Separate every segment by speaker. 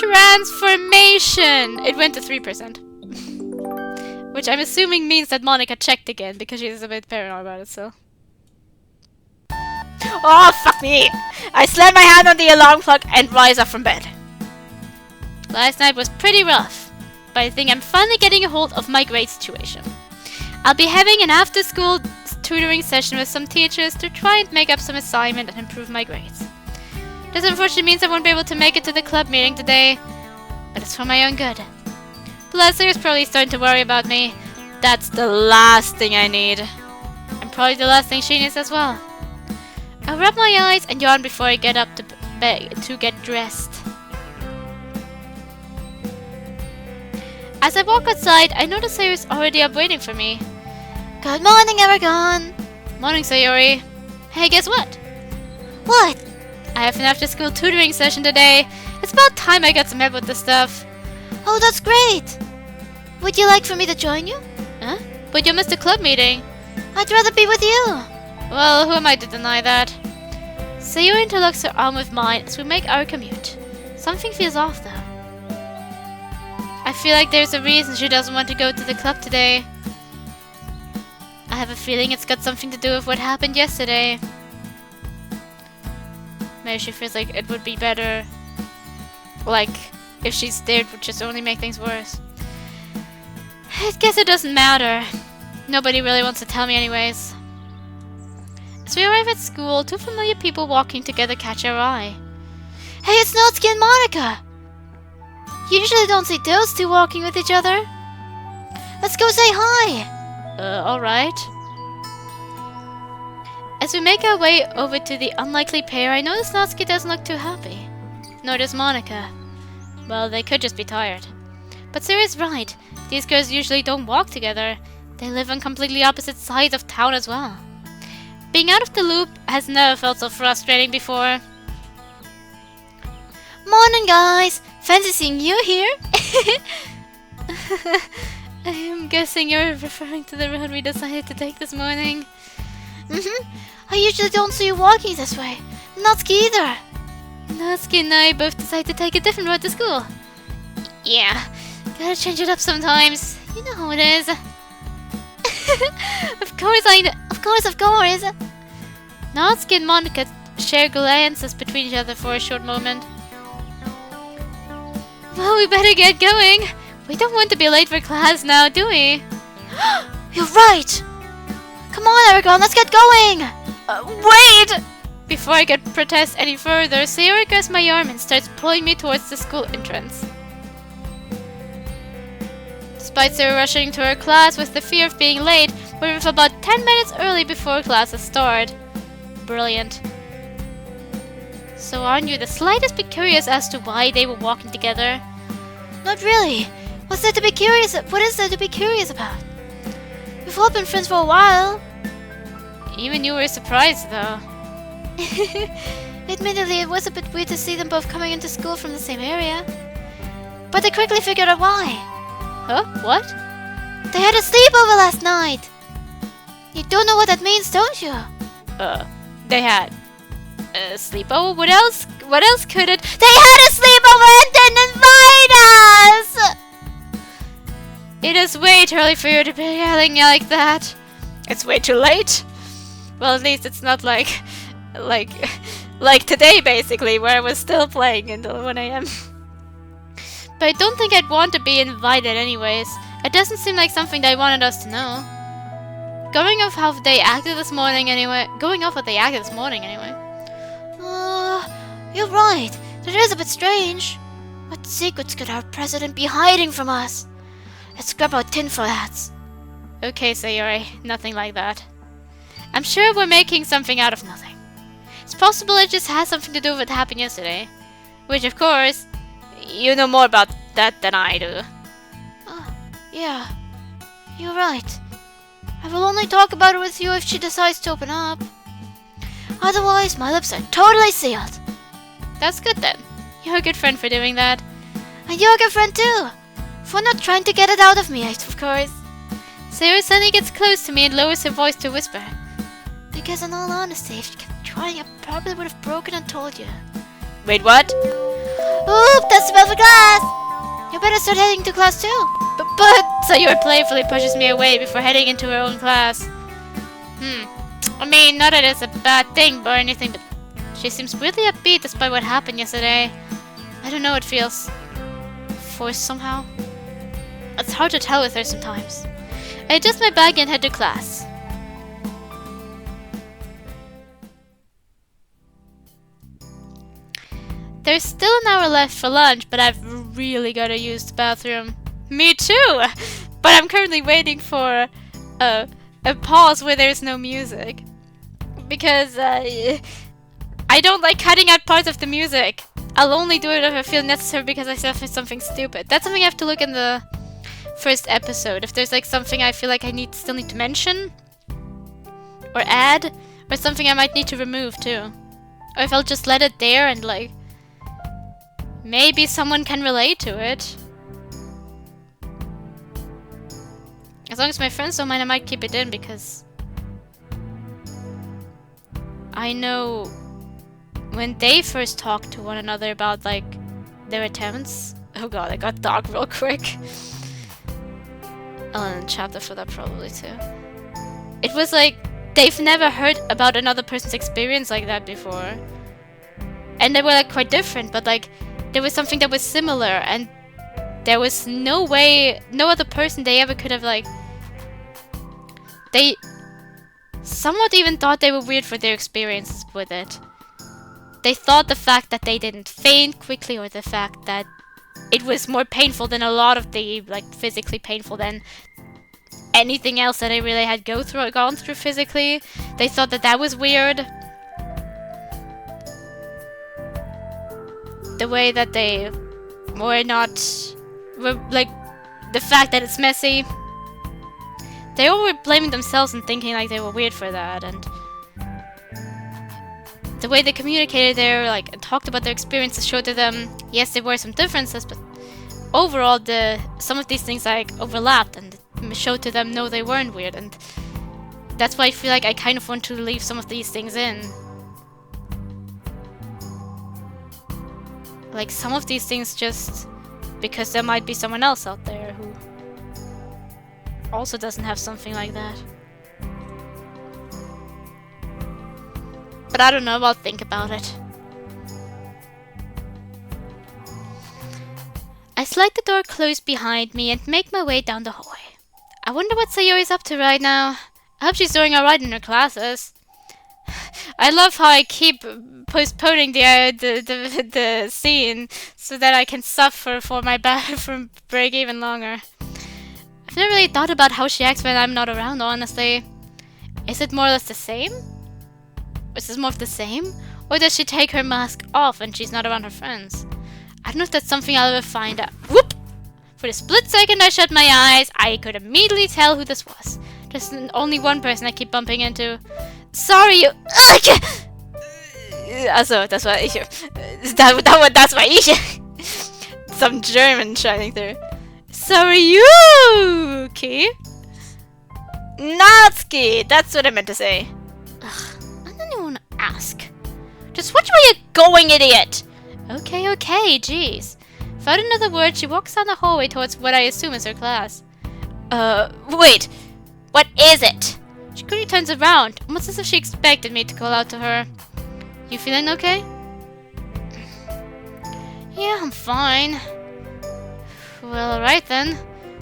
Speaker 1: Transformation! It went to 3%. Which I'm assuming means that Monica checked again, because she's a bit paranoid about it, so... Oh, fuck me! I slam my hand on the alarm clock and rise up from bed. Last night was pretty rough, but I think I'm finally getting a hold of my grade situation. I'll be having an after-school tutoring session with some teachers to try and make up some assignment and improve my grades. This unfortunately means I won't be able to make it to the club meeting today, but it's for my own good. Plus, they're probably starting to worry about me. That's the last thing I need. And probably the last thing she needs as well. I'll rub my eyes and yawn before I get up to get dressed. As I walk outside, I notice Sayori's already up waiting for me. Good morning, Aragon! Morning, Sayori. Hey, guess what? What? I have an after-school tutoring session today. It's about time I got some help with this stuff. Oh, that's great! Would you like for me to join you? Huh? But you missed the club meeting. I'd rather be with you. Well, who am I to deny that? Sayori interlocks her arm with mine as we make our commute. Something feels off, though. I feel like there's a reason she doesn't want to go to the club today. I have a feeling it's got something to do with what happened yesterday. Maybe she feels like it would be better, like, if she stayed, it would just only make things worse. I guess it doesn't matter. Nobody really wants to tell me anyways. As we arrive at school, two familiar people walking together catch our eye. Hey, it's Natsuki and Monica! You usually don't see those two walking with each other. Let's go say hi! Alright. As we make our way over to the unlikely pair, I notice Natsuki doesn't look too happy. Nor does Monica. Well, they could just be tired. But Sarah's right. These girls usually don't walk together. They live on completely opposite sides of town as well. Being out of the loop has never felt so frustrating before. Morning, guys! Fancy seeing you here? I'm guessing you're referring to the road we decided to take this morning. I usually don't see you walking this way. Natsuki either. Natsuki and I both decided to take a different road to school. Yeah, gotta change it up sometimes. You know how it is. Of course. Natsuki and Monica share glances between each other for a short moment. Well, we better get going. We don't want to be late for class now, do we? You're right! Come on, Aragon, let's get going! Wait! Before I could protest any further, Sayori grabs my arm and starts pulling me towards the school entrance. Despite Sayori rushing to her class with the fear of being late, we're about 10 minutes early before classes start. Brilliant. So aren't you the slightest bit curious as to why they were walking together? Not really. What is there to be curious about? We've all been friends for a while. Even you were surprised, though. Admittedly, it was a bit weird to see them both coming into school from the same area. But I quickly figured out why. Huh? What? They had a sleepover last night. You don't know what that means, don't you? They had a sleepover? What else could it? They had a sleepover and didn't invite us! It is way too early for you to be yelling like that. It's way too late. Well, at least it's not like today, basically, where I was still playing until 1 AM. But I don't think I'd want to be invited anyways. It doesn't seem like something they wanted us to know. Going off how they acted this morning anyway. You're right. That is a bit strange. What secrets could our president be hiding from us? Let's grab our tinfoil hats. Okay, Sayori. Nothing like that. I'm sure we're making something out of nothing. It's possible it just has something to do with what happened yesterday. Which, of course, you know more about that than I do. Oh, yeah. You're right. I will only talk about it with you if she decides to open up. Otherwise, my lips are totally sealed. That's good then. You're a good friend for doing that. And you're a good friend too. For not trying to get it out of me, of course. Sayori suddenly gets close to me and lowers her voice to whisper. Because in all honesty, if you kept trying, I probably would have broken and told you. Wait, what? Oop, that's the bell for class! You better start heading to class too. But Sayori playfully pushes me away before heading into her own class. I mean, not that it's a bad thing or anything, but she seems weirdly upbeat despite what happened yesterday. I don't know, it feels forced somehow. It's hard to tell with her sometimes. I adjust my bag and head to class. There's still an hour left for lunch, but I've really gotta use the bathroom. Me too! But I'm currently waiting for a pause where there's no music. Because I don't like cutting out parts of the music. I'll only do it if I feel necessary because I said something stupid. That's something I have to look in the first episode. If there's like something I feel like I still need to mention or add, or something I might need to remove too. Or if I'll just let it there and like maybe someone can relate to it. As long as my friends don't mind, I might keep it in because I know when they first talked to one another about like their attempts. Oh god, I got dark real quick. I'll end a chapter for that probably too. It was like they've never heard about another person's experience like that before. And they were like quite different, but like there was something that was similar, and there was no way, no other person they ever could have like. They somewhat even thought they were weird for their experiences with it. They thought the fact that they didn't faint quickly, or the fact that it was more painful than a lot of the, like, physically painful than anything else that they really had gone through physically. They thought that that was weird. The way that they were like, the fact that it's messy. They all were blaming themselves and thinking like they were weird for that, and the way they communicated there, like, and talked about their experiences showed to them, yes, there were some differences, but overall, some of these things like overlapped and showed to them, no, they weren't weird, and that's why I feel like I kind of want to leave some of these things in. Like, some of these things just because there might be someone else out there who also doesn't have something like that. But I don't know, I'll think about it. I slide the door closed behind me and make my way down the hallway. I wonder what Sayori's up to right now. I hope she's doing alright in her classes. I love how I keep postponing the scene so that I can suffer for my bathroom break even longer. I've never really thought about how she acts when I'm not around, honestly. Is it more or less the same? Is this more of the same? Or does she take her mask off when she's not around her friends? I don't know if that's something I'll ever find out. Whoop! For the split second I shut my eyes, I could immediately tell who this was. There's only one person I keep bumping into. Sorry, you... Also, das war ich. Das war ich. Some German shining through. Sorry, you, Yuki. Natsuki, that's what I meant to say. Ugh, I don't even want to ask. Just which way you going, idiot? Okay, jeez. Without another word, she walks down the hallway towards what I assume is her class. Wait. What is it? She quickly turns around, almost as if she expected me to call out to her. You feeling okay? Yeah, I'm fine. Well, alright then.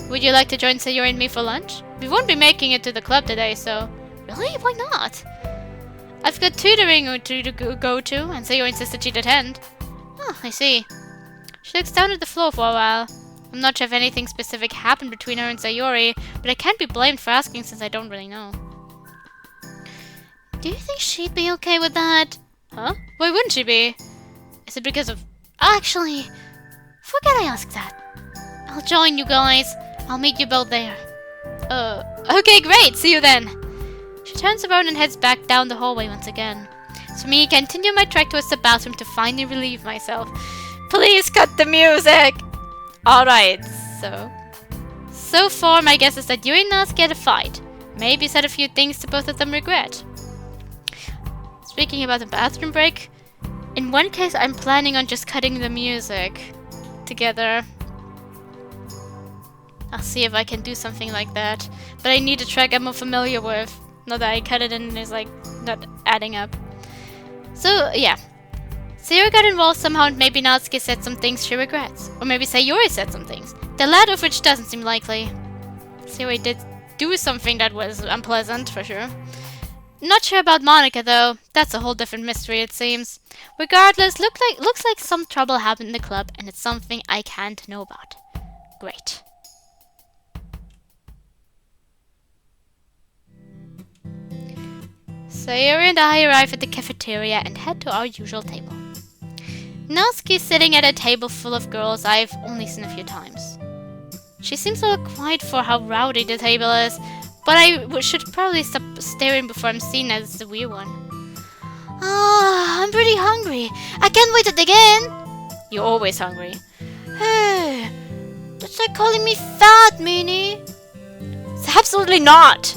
Speaker 1: Would you like to join Sayori and me for lunch? We won't be making it to the club today, so... Really? Why not? I've got tutoring to go to, and Sayori insisted she'd attend. Oh, I see. She looks down at the floor for a while. I'm not sure if anything specific happened between her and Sayori, but I can't be blamed for asking since I don't really know. Do you think she'd be okay with that? Huh? Why wouldn't she be? Is it because of... Actually, forget I asked that. I'll join you guys. I'll meet you both there. Okay, great. See you then. She turns around and heads back down the hallway once again. So me, continue my trek towards the bathroom to finally relieve myself. Please cut the music! Alright, so far my guess is that you and Natsuki had a fight. Maybe said a few things to both of them regret. Speaking about the bathroom break, In one case, I'm planning on just cutting the music together. I'll see if I can do something like that. But I need a track I'm more familiar with. Not that I cut it and it's like not adding up. So, yeah. Sayori got involved somehow and maybe Natsuki said some things she regrets. Or maybe Sayori said some things. The latter of which doesn't seem likely. Sayori did do something that was unpleasant, for sure. Not sure about Monica though. That's a whole different mystery it seems. Regardless, looks like some trouble happened in the club and it's something I can't know about. Great. Sayori and I arrive at the cafeteria and head to our usual table. Natsuki's sitting at a table full of girls I've only seen a few times. She seems a little quiet for how rowdy the table is, but I should probably stop staring before I'm seen as the weird one. Ah, I'm pretty hungry. I can't wait to dig in. You're always hungry. Hey, that's like calling me fat, Minnie. It's absolutely not.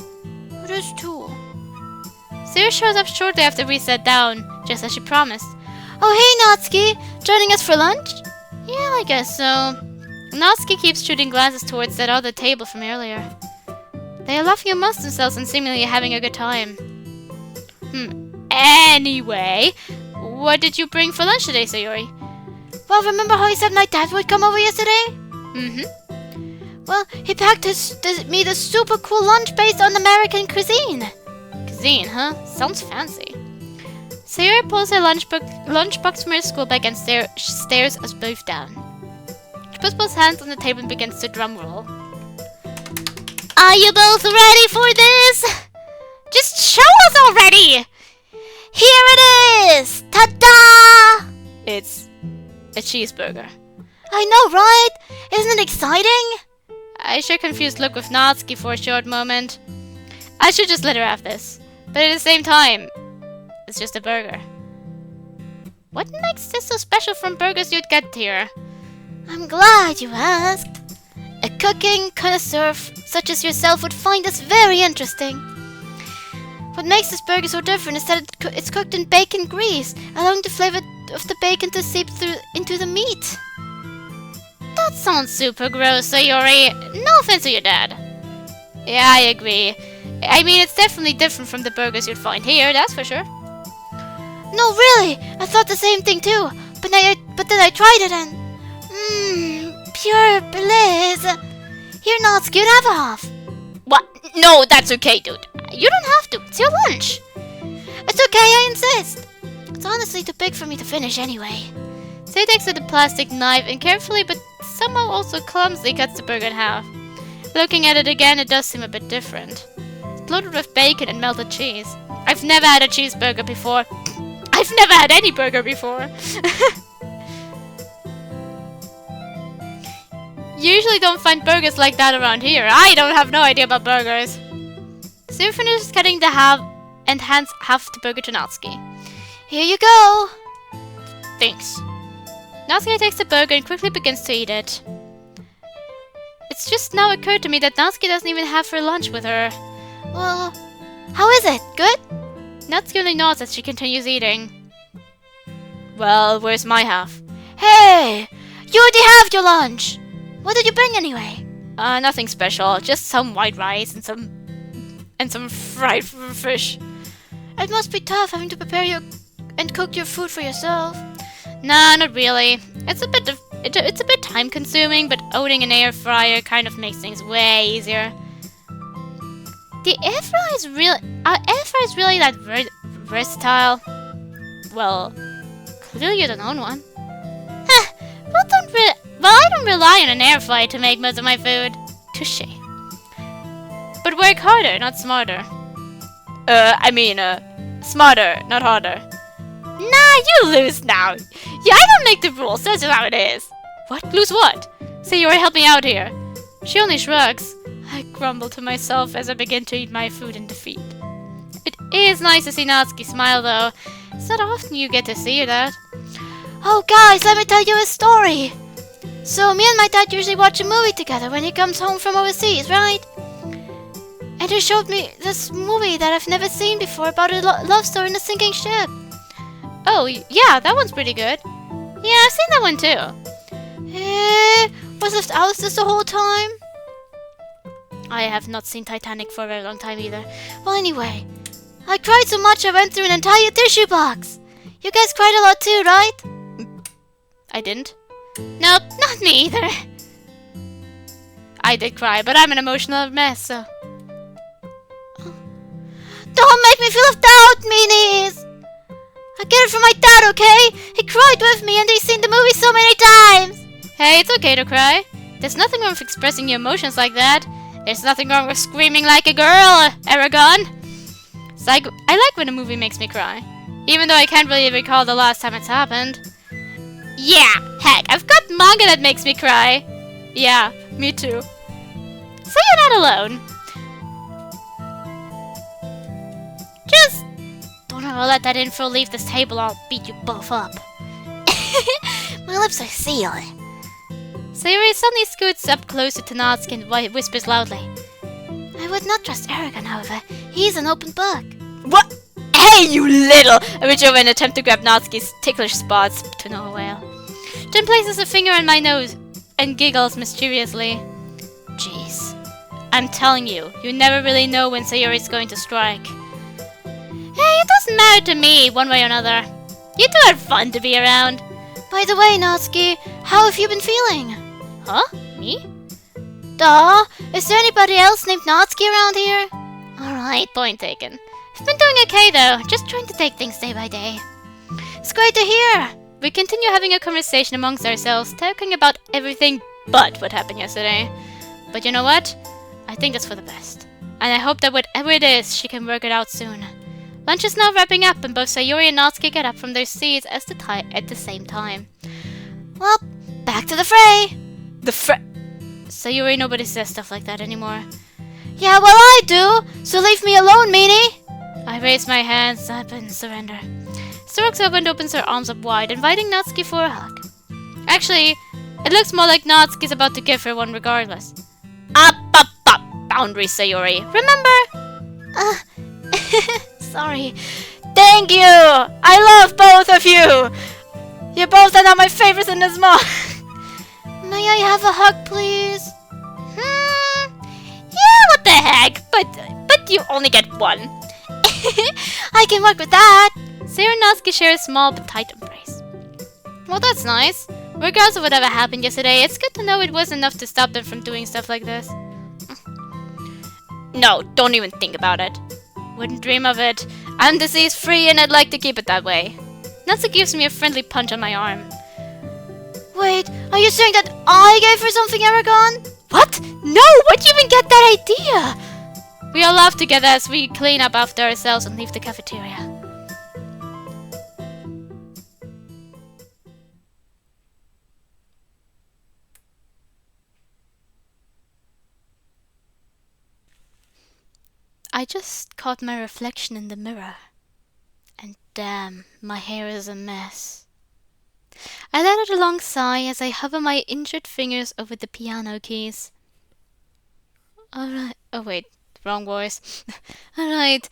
Speaker 1: It is too. Sayori shows up shortly after we sat down, just as she promised. Oh hey Natsuki, joining us for lunch? Yeah, I guess so. Natsuki keeps shooting glances towards that other table from earlier. They are laughing amongst themselves and seemingly having a good time. Anyway, what did you bring for lunch today, Sayori? Well, remember how he said my dad would come over yesterday? Mm-hmm. Well, he packed me this super cool lunch based on American cuisine. Cuisine, huh? Sounds fancy. Sayori pulls her lunchbox from her school bag and stares us both down. She puts both hands on the table and begins to drum roll. Are you both ready for this? Just show us already! Here it is! Ta-da! It's a cheeseburger. I know, right? Isn't it exciting? I share a confused look with Natsuki for a short moment. I should just let her have this. But at the same time, it's just a burger. What makes this so special from burgers you'd get here? I'm glad you asked. A cooking connoisseur such as yourself would find this very interesting. What makes this burger so different is that it's cooked in bacon grease, allowing the flavor of the bacon to seep through into the meat. That sounds super gross, Sayori. No offense to your dad. Yeah, I agree. I mean, it's definitely different from the burgers you'd find here, that's for sure. No, really! I thought the same thing too, but then I tried it and... pure bliss! Here, Natsuki, you have a half. What? No, that's okay, dude. You don't have to. It's your lunch. It's okay, I insist. It's honestly too big for me to finish anyway. Say takes out the plastic knife and carefully but somehow also clumsily cuts the burger in half. Looking at it again, it does seem a bit different. It's loaded with bacon and melted cheese. I've never had a cheeseburger before. I've never had any burger before. Usually don't find burgers like that around here. I don't have no idea about burgers. Sue finishes cutting the half and hands half the burger to Natsuki. Here you go. Thanks. Natsuki takes the burger and quickly begins to eat it. It's just now occurred to me that Natsuki doesn't even have her lunch with her. Well, how is it? Good? Natsuki only nods as she continues eating. Well, where's my half? Hey! You already have your lunch! What did you bring anyway? Nothing special. Just some white rice and some fried fish. It must be tough having to prepare and cook your food for yourself. Nah, not really. It's a bit time consuming, but owning an air fryer kind of makes things way easier. The air fryer is really that versatile. Well, clearly you don't own one. Well, I don't rely on an air fryer to make most of my food. Touché. But work harder, not smarter. Smarter, not harder. Nah, you lose now. Yeah, I don't make the rules, that's just how it is. What? Lose what? Sayori, help me out here. She only shrugs. I grumble to myself as I begin to eat my food in defeat. It is nice to see Natsuki smile though. It's not often you get to see that. Oh guys, let me tell you a story. So me and my dad usually watch a movie together when he comes home from overseas, right? And he showed me this movie that I've never seen before about a love story in a sinking ship. Oh, yeah, that one's pretty good. Yeah, I've seen that one too. Was left Alice's the whole time? I have not seen Titanic for a very long time either. Well, anyway, I cried so much I went through an entire tissue box. You guys cried a lot too, right? I didn't. Nope, not me either. I did cry, but I'm an emotional mess, so... Don't make me feel left out, meanies! I get it from my dad, okay? He cried with me and he's seen the movie so many times! Hey, it's okay to cry. There's nothing wrong with expressing your emotions like that. There's nothing wrong with screaming like a girl, Aragon. I like when a movie makes me cry. Even though I can't really recall the last time it's happened. Yeah, heck, I've got manga that makes me cry. Yeah, me too. So you're not alone. Just don't ever let that info leave this table or I'll beat you both up. My lips are sealed. Sayuri suddenly scoots up closer to Natsuki and whispers loudly. I would not trust Aragon, however. He's an open book. What? Hey, you little! I reach over and attempt to grab Natsuki's ticklish spots to no avail. Jin places a finger on my nose and giggles mischievously. Jeez. I'm telling you, you never really know when Sayuri's going to strike. Hey, it doesn't matter to me, one way or another. You two are fun to be around. By the way, Natsuki, how have you been feeling? Huh? Me? Duh! Is there anybody else named Natsuki around here? Alright, point taken. I've been doing okay though, just trying to take things day by day. It's great to hear! We continue having a conversation amongst ourselves, talking about everything but what happened yesterday. But you know what? I think that's for the best. And I hope that whatever it is, she can work it out soon. Lunch is now wrapping up and both Sayuri and Natsuki get up from their seats at the same time. Well, back to the fray! The fray? Sayuri, nobody says stuff like that anymore. Yeah, well I do! So leave me alone, meanie! I raise my hands up and surrender. She walks over and opens her arms up wide, inviting Natsuki for a hug. Actually, it looks more like Natsuki's about to give her one regardless. Up! Boundaries, Sayuri. Remember? Sorry. Thank you! I love both of you! You both are now my favorites in this mall. May I have a hug, please? Yeah, what the heck? But you only get one. I can work with that. Sayuri and Natsuki share a small but tight embrace. Well, that's nice. Regardless of whatever happened yesterday, it's good to know it wasn't enough to stop them from doing stuff like this. No, don't even think about it. Wouldn't dream of it. I'm disease-free and I'd like to keep it that way. Natsuki gives me a friendly punch on my arm. Wait, are you saying that I gave her something, Aragon? What? No, where'd you even get that idea? We all laugh together as we clean up after ourselves and leave the cafeteria. I just caught my reflection in the mirror. And damn, my hair is a mess. I let out a long sigh as I hover my injured fingers over the piano keys. Alright, oh wait, wrong voice. Alright,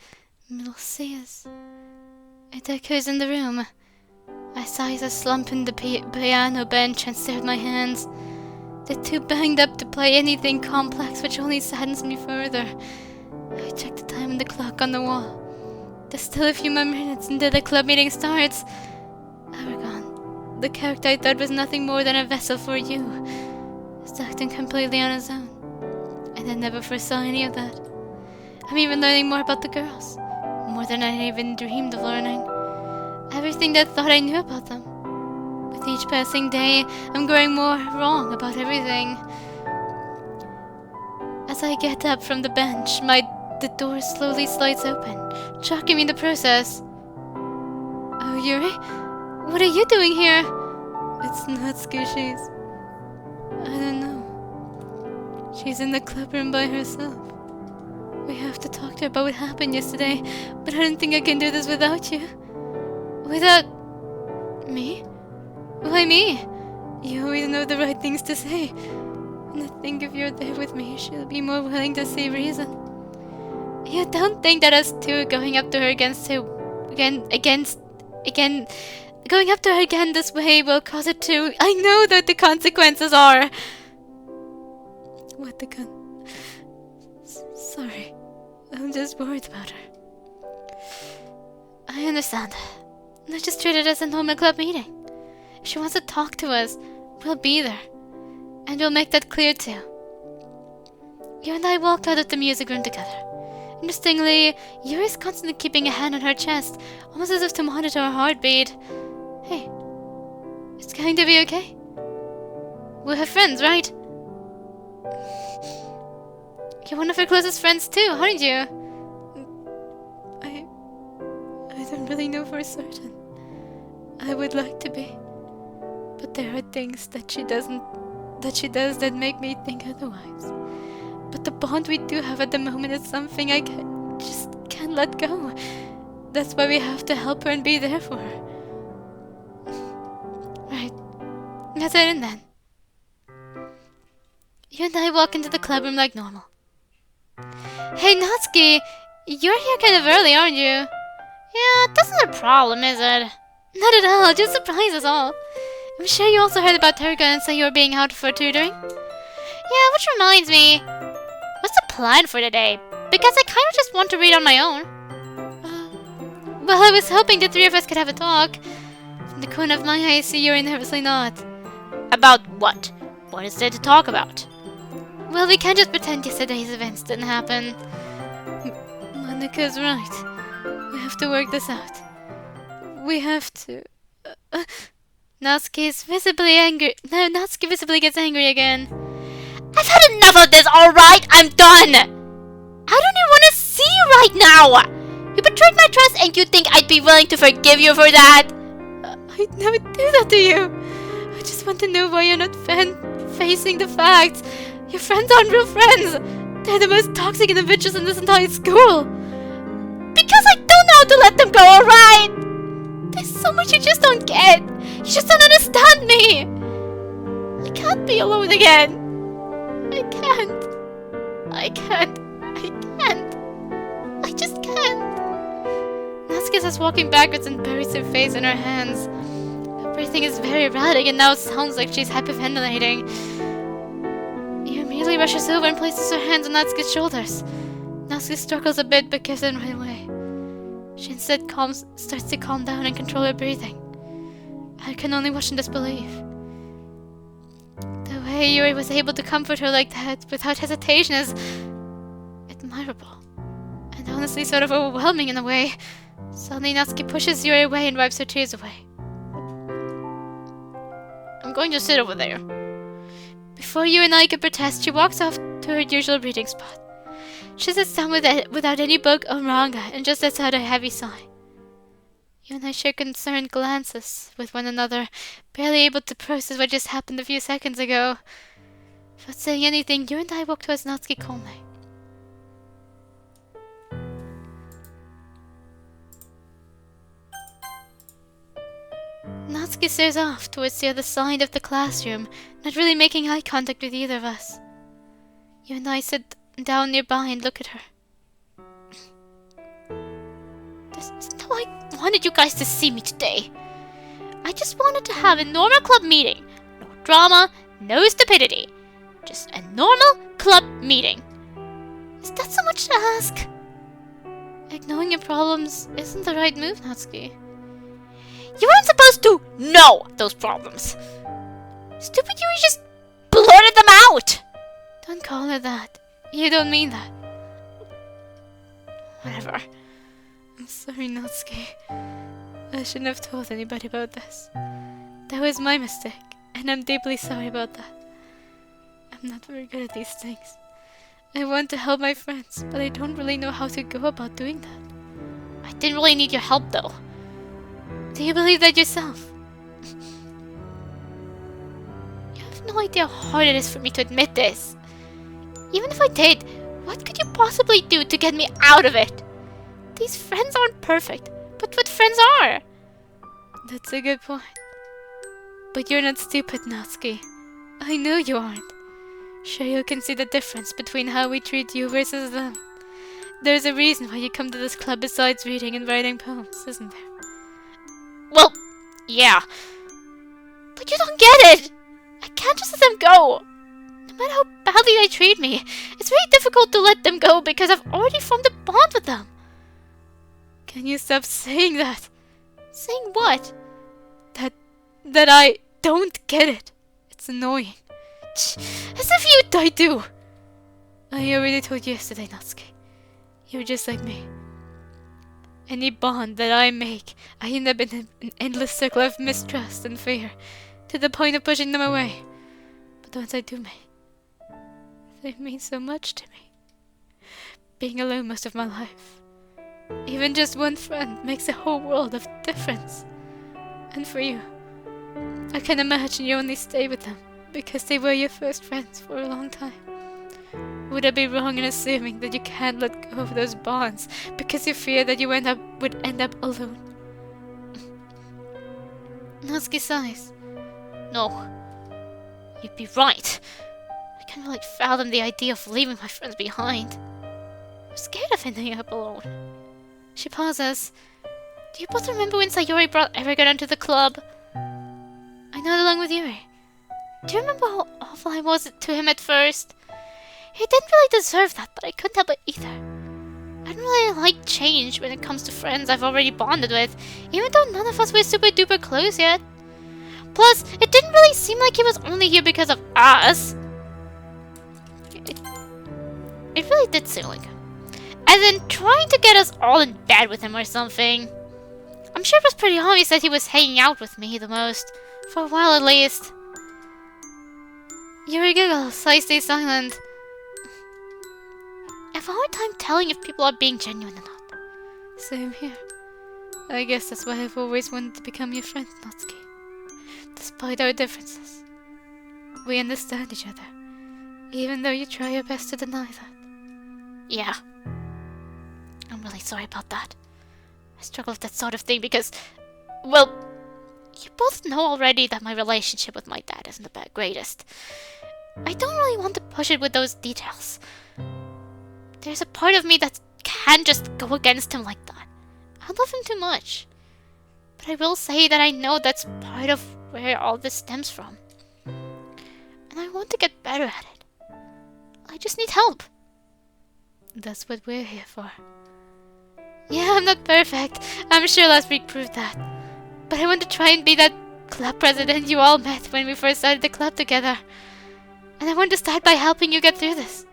Speaker 1: Melcius. It echoes in the room. I sigh as I slump in the piano bench and stare at my hands. They're too banged up to play anything complex, which only saddens me further. I check the time on the clock on the wall. There's still a few more minutes until the club meeting starts. Aragon, the character I thought was nothing more than a vessel for you, is acting completely on his own. And I never foresaw any of that. I'm even learning more about the girls. More than I even dreamed of learning. Everything that I thought I knew about them. With each passing day, I'm growing more wrong about everything. As I get up from the bench, the door slowly slides open, shocking me in the process. Oh, Yuri? What are you doing here? It's not Squishies. I don't know. She's in the club room by herself. We have to talk to her about what happened yesterday, but I don't think I can do this without you. Without... me? Why me? You always know the right things to say. And I think if you're there with me, she'll be more willing to see reason. You don't think that us two going up to her against Again, going up to her again this way will cause it to... I know that the consequences are... What the Sorry. I'm just worried about her. I understand. Let's just treat it as a normal club meeting. If she wants to talk to us, we'll be there. And we'll make that clear too. You and I walked out of the music room together. Interestingly, Yuri's constantly keeping a hand on her chest, almost as if to monitor her heartbeat. Hey, it's going to be okay? We're her friends, right? You're one of her closest friends too, aren't you? I don't really know for certain. I would like to be. But there are things that she does that make me think otherwise. But the bond we do have at the moment is something I just can't let go. That's why we have to help her and be there for her. Right. Let's head in then. You and I walk into the club room like normal. Hey Natsuki, you're here kind of early, aren't you? Yeah, that's not a problem, is it? Not at all, just surprise us all. I'm sure you also heard about Teruka and saw you were being out for tutoring. Yeah, which reminds me, what's the plan for today? Because I kind of just want to read on my own. Well, I was hoping the three of us could have a talk. From the corner of my eye, I see Yuri nervously nod. About what? What is there to talk about? Well, we can't just pretend yesterday's events didn't happen. Monika's right. We have to work this out. We have to... Natsuki is visibly angry. No, Natsuki visibly gets angry again. I've had enough of this, alright? I'm done! I don't even want to see you right now! You betrayed my trust and you think I'd be willing to forgive you for that? I'd never do that to you. I just want to know why you're not facing the facts. Your friends aren't real friends. They're the most toxic individuals in this entire school. Because I don't know how to let them go, alright? There's so much you just don't get. You just don't understand me. I can't be alone again. I can't. I just can't. Natsuki is walking backwards and buries her face in her hands. Everything is very erratic and now it sounds like she's hyperventilating. He immediately rushes over and places her hands on Natsuki's shoulders. Natsuki struggles a bit but gives in right away. She instead starts to calm down and control her breathing. I can only watch in disbelief. The way Yuri was able to comfort her like that without hesitation is admirable. And honestly sort of overwhelming in a way. Suddenly Natsuki pushes Yuri away and wipes her tears away. I'm going to sit over there. Before you and I could protest, she walks off to her usual reading spot. She sits down without any book or manga and just lets out a heavy sigh. You and I share concerned glances with one another, barely able to process what just happened a few seconds ago. Without saying anything, you and I walk towards Natsuki calmly. Natsuki stares off towards the other side of the classroom, not really making eye contact with either of us. You and I sit down nearby and look at her. This isn't how I wanted you guys to see me today. I just wanted to have a normal club meeting. No drama, no stupidity. Just a normal club meeting. Is that so much to ask? Ignoring your problems isn't the right move, Natsuki. You weren't supposed to know those problems. Stupid Yuri just blurted them out. Don't call her that. You don't mean that. Whatever. I'm sorry, Natsuki. I shouldn't have told anybody about this. That was my mistake, and I'm deeply sorry about that. I'm not very good at these things. I want to help my friends, but I don't really know how to go about doing that. I didn't really need your help, though. Do you believe that yourself? You have no idea how hard it is for me to admit this. Even if I did, what could you possibly do to get me out of it? These friends aren't perfect, but what friends are? That's a good point. But you're not stupid, Natsuki. I know you aren't. Sure, you can see the difference between how we treat you versus them. There's a reason why you come to this club besides reading and writing poems, isn't there? Yeah. But you don't get it! I can't just let them go! No matter how badly they treat me, it's very difficult to let them go because I've already formed a bond with them.
Speaker 2: Can you stop saying that?
Speaker 1: Saying what?
Speaker 2: That I don't get it. It's annoying.
Speaker 1: As if I do.
Speaker 2: I already told you yesterday, Natsuki. You're just like me. Any bond that I make, I end up in an endless circle of mistrust and fear, to the point of pushing them away. But the ones I do make, they mean so much to me. Being alone most of my life, even just one friend makes a whole world of difference. And for you, I can imagine you only stay with them because they were your first friends for a long time. Would I be wrong in assuming that you can't let go of those bonds because you fear that you would end up alone?
Speaker 1: Natsuki sighs. No. You'd be right. I can't really fathom the idea of leaving my friends behind. I'm scared of ending up alone. She pauses. Do you both remember when Sayori brought Erica to the club? I nodded along with Yuri. Do you remember how awful I was to him at first? He didn't really deserve that, but I couldn't help it either. I don't really like change when it comes to friends I've already bonded with, even though none of us were super duper close yet. Plus, it didn't really seem like he was only here because of us. It really did seem like him. As in, trying to get us all in bed with him or something. I'm sure it was pretty obvious that he was hanging out with me the most. For a while at least. Yuri giggles, I stay silent. I have a hard time telling if people are being genuine or not.
Speaker 2: Same here. I guess that's why I've always wanted to become your friend, Natsuki. Despite our differences, we understand each other, even though you try your best to deny that.
Speaker 1: Yeah. I'm really sorry about that. I struggle with that sort of thing because, well, you both know already that my relationship with my dad isn't the greatest. I don't really want to push it with those details. There's a part of me that can't just go against him like that. I love him too much. But I will say that I know that's part of where all this stems from. And I want to get better at it. I just need help.
Speaker 2: That's what we're here for.
Speaker 1: Yeah, I'm not perfect. I'm sure last week proved that. But I want to try and be that club president you all met when we first started the club together. And I want to start by helping you get through this.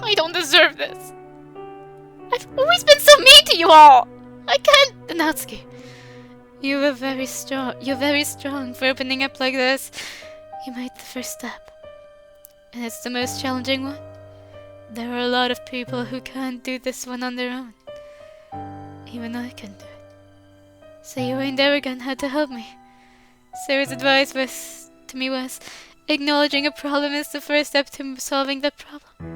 Speaker 1: I don't deserve this. I've always been so mean to you all. I can't...
Speaker 2: Natsuki, you're very strong for opening up like this. You made the first step. And it's the most challenging one. There are a lot of people who can't do this one on their own. Even I can do it. Sayori and Erica had to help me. Sarah's advice to me was, acknowledging a problem is the first step to solving that problem.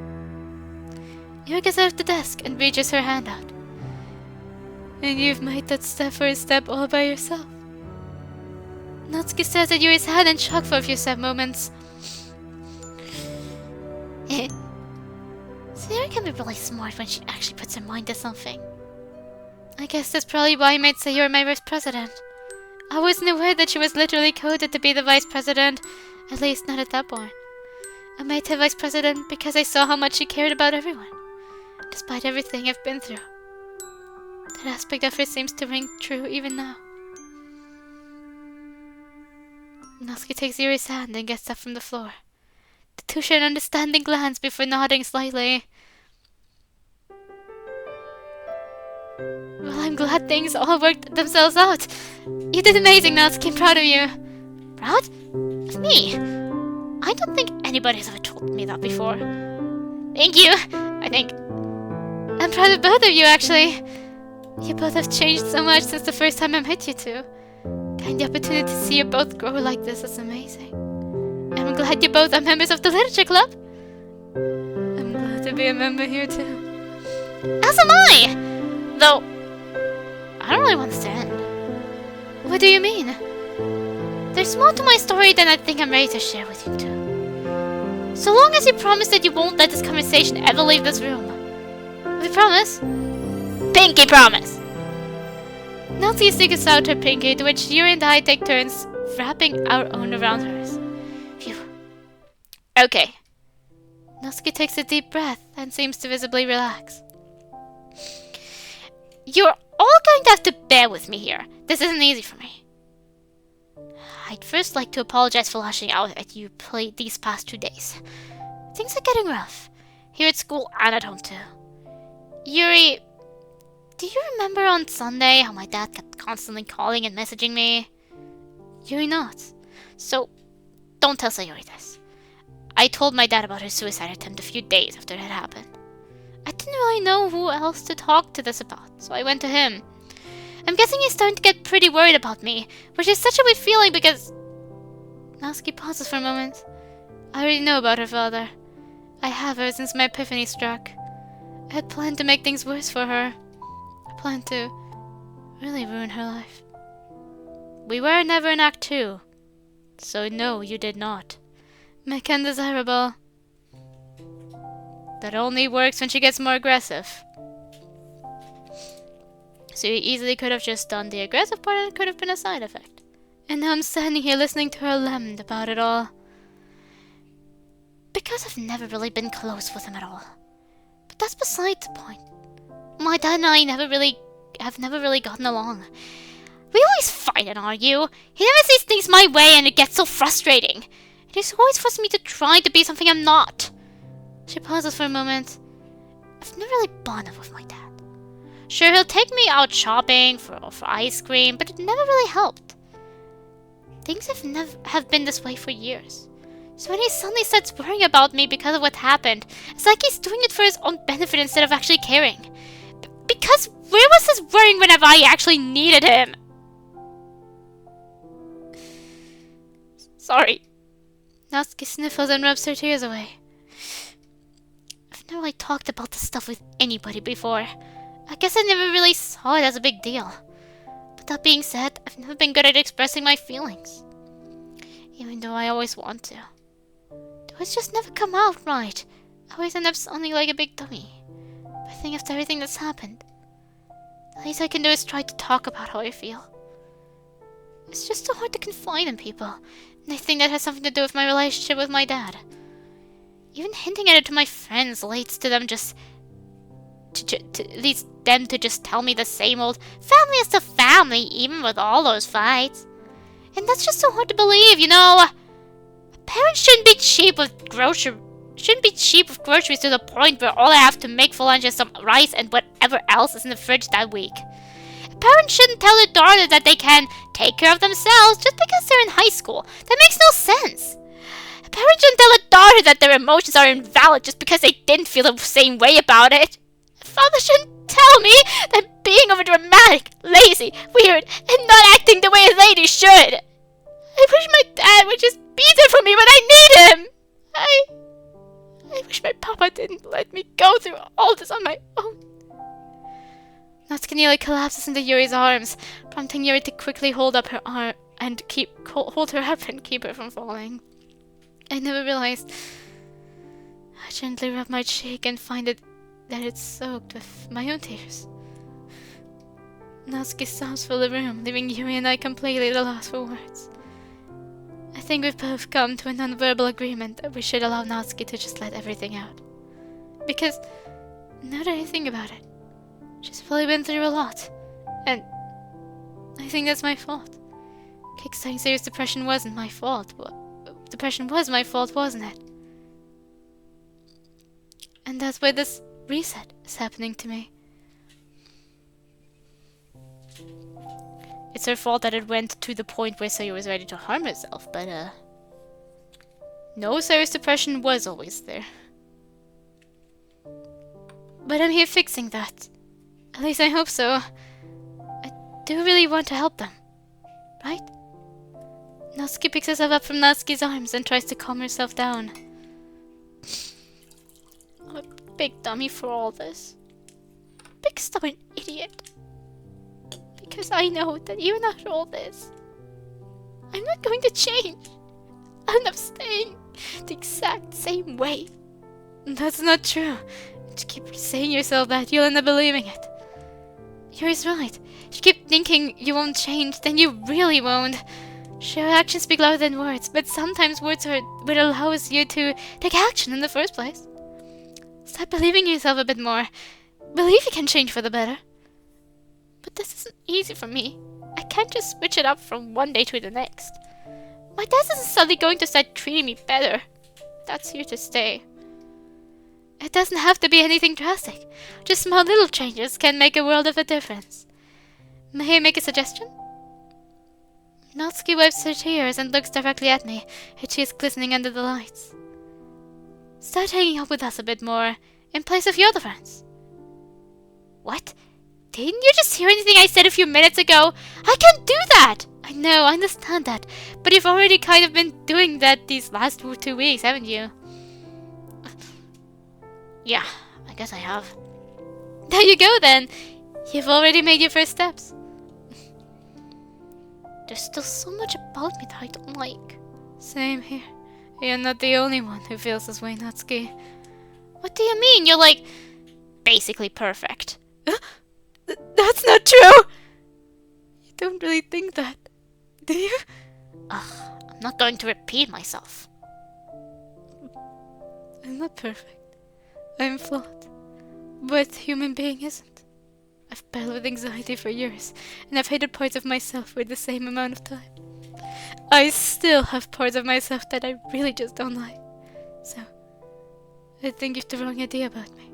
Speaker 2: Yuri gets out of the desk and reaches her hand out. And you've made that first step all by yourself. Natsuki stares at Yuri's hand in shock for a few moments.
Speaker 1: Sayori can be really smart when she actually puts her mind to something. I guess that's probably why I made Sayori my vice president. I wasn't aware that she was literally coded to be the vice president, at least not at that point. I made her vice president because I saw how much she cared about everyone, despite everything I've been through. That aspect of her seems to ring true even now. Natsuki takes Yuri's hand and gets up from the floor. The two share an understanding glance before nodding slightly. Well, I'm glad things all worked themselves out. You did amazing, Natsuki. I'm proud of you. Proud? Of me? I don't think anybody has ever told me that before. Thank you. I'm proud of both of you, actually. You both have changed so much since the first time I met you two. Getting the opportunity to see you both grow like this is amazing. I'm glad you both are members of the literature club.
Speaker 2: I'm glad to be a member here too.
Speaker 1: As am I! Though, I don't really understand.
Speaker 2: What do you mean?
Speaker 1: There's more to my story than I think I'm ready to share with you two. So long as you promise that you won't let this conversation ever leave this room. We promise? Pinky promise!
Speaker 2: Natsuki sticks out her pinky, to which Yuri and I take turns wrapping our own around hers.
Speaker 1: Phew.
Speaker 2: Okay. Natsuki takes a deep breath and seems to visibly relax.
Speaker 1: You're all going to have to bear with me here. This isn't easy for me. I'd first like to apologize for lashing out at you these past 2 days. Things are getting rough. Here at school and at home too. Yuri, do you remember on Sunday how my dad kept constantly calling and messaging me?
Speaker 2: Yuri nods.
Speaker 1: So, don't tell Sayori this. I told my dad about her suicide attempt a few days after it had happened. I didn't really know who else to talk to this about, so I went to him. I'm guessing he's starting to get pretty worried about me, which is such a weird feeling because...
Speaker 2: Natsuki pauses for a moment. I already know about her father. I have ever since my epiphany struck. I had planned to make things worse for her. I planned to really ruin her life.
Speaker 1: We were never in Act 2.
Speaker 2: So no, you did not. Make undesirable.
Speaker 1: That only works when she gets more aggressive.
Speaker 2: So you easily could have just done the aggressive part and it could have been a side effect. And now I'm standing here listening to her lament about it all.
Speaker 1: Because I've never really been close with him at all. But that's beside the point. My dad and I have never really gotten along. We always fight and argue. He never sees things my way and it gets so frustrating. It is always forcing me to try to be something I'm not.
Speaker 2: She pauses for a moment.
Speaker 1: I've never really bonded with my dad. Sure, he'll take me out shopping for ice cream, but it never really helped. Things have been this way for years. So when he suddenly starts worrying about me because of what happened, it's like he's doing it for his own benefit instead of actually caring. Because where was his worrying whenever I actually needed him? Sorry.
Speaker 2: Natsuki sniffles and rubs her tears away.
Speaker 1: I've never really talked about this stuff with anybody before. I guess I never really saw it as a big deal. But that being said, I've never been good at expressing my feelings. Even though I always want to. They always just never come out right. I always end up sounding like a big dummy. But I think after everything that's happened, the least I can do is try to talk about how I feel. It's just so hard to confide in people. Anything that has something to do with my relationship with my dad. Even hinting at it to my friends leads to them just... leads them to just tell me the same old family is still family, even with all those fights. And that's just so hard to believe, you know? Parents shouldn't be cheap with groceries to the point where all I have to make for lunch is some rice and whatever else is in the fridge that week. Parents shouldn't tell their daughter that they can take care of themselves just because they're in high school. That makes no sense. Parents shouldn't tell a daughter that their emotions are invalid just because they didn't feel the same way about it. A father shouldn't tell me that being overdramatic, lazy, weird, and not acting the way a lady should. I wish my dad would just be there for me when I need him. I wish my papa didn't let me go through all this on my own.
Speaker 2: Natsuki nearly collapses into Yuri's arms, prompting Yuri to quickly hold up her arm and hold her up and keep her from falling. I never realized. I gently rub my cheek and find that it's soaked with my own tears. Natsuki sobs fill the room, leaving Yuri and I completely at a loss for words. I think we've both come to a non-verbal agreement that we should allow Natsuki to just let everything out. Because, now that I think about it, she's probably been through a lot, and I think that's my fault. Kickstarting serious depression wasn't my fault, but depression was my fault, wasn't it? And that's why this reset is happening to me.
Speaker 1: It's her fault that it went to the point where Sayori was ready to harm herself, but no, serious depression was always there.
Speaker 2: But I'm here fixing that. At least I hope so. I do really want to help them, right? Natsuki picks herself up from Natsuki's arms and tries to calm herself down.
Speaker 1: I'm a big dummy for all this. Big stubborn idiot. Because I know that even after all this, I'm not going to change. I'll end up staying the exact same way.
Speaker 2: That's not true. Just keep saying yourself that, you'll end up believing it. Yuri's right. If you keep thinking you won't change, then you really won't. Sure, actions speak louder than words, but sometimes words are what allows you to take action in the first place. Start believing in yourself a bit more. Believe you can change for the better. But this isn't easy for me. I can't just switch it up from one day to the next. My dad isn't suddenly going to start treating me better. That's here to stay. It doesn't have to be anything drastic. Just small little changes can make a world of a difference. May I make a suggestion? Natsuki wipes her tears and looks directly at me, her cheeks glistening under the lights. Start hanging out with us a bit more, in place of your other friends. What? Didn't you just hear anything I said a few minutes ago? I can't do that! I know, I understand that. But you've already kind of been doing that these last 2 weeks, haven't you? Yeah, I guess I have. There you go then! You've already made your first steps. There's still so much about me that I don't like. Same here. You're not the only one who feels this way, Natsuki. What do you mean? You're like, basically perfect. That's not true! You don't really think that, do you?
Speaker 1: Ugh, I'm not going to repeat myself.
Speaker 2: I'm not perfect. I'm flawed. But human being isn't. I've battled with anxiety for years, and I've hated parts of myself for the same amount of time. I still have parts of myself that I really just don't like. So, I think you've the wrong idea about me.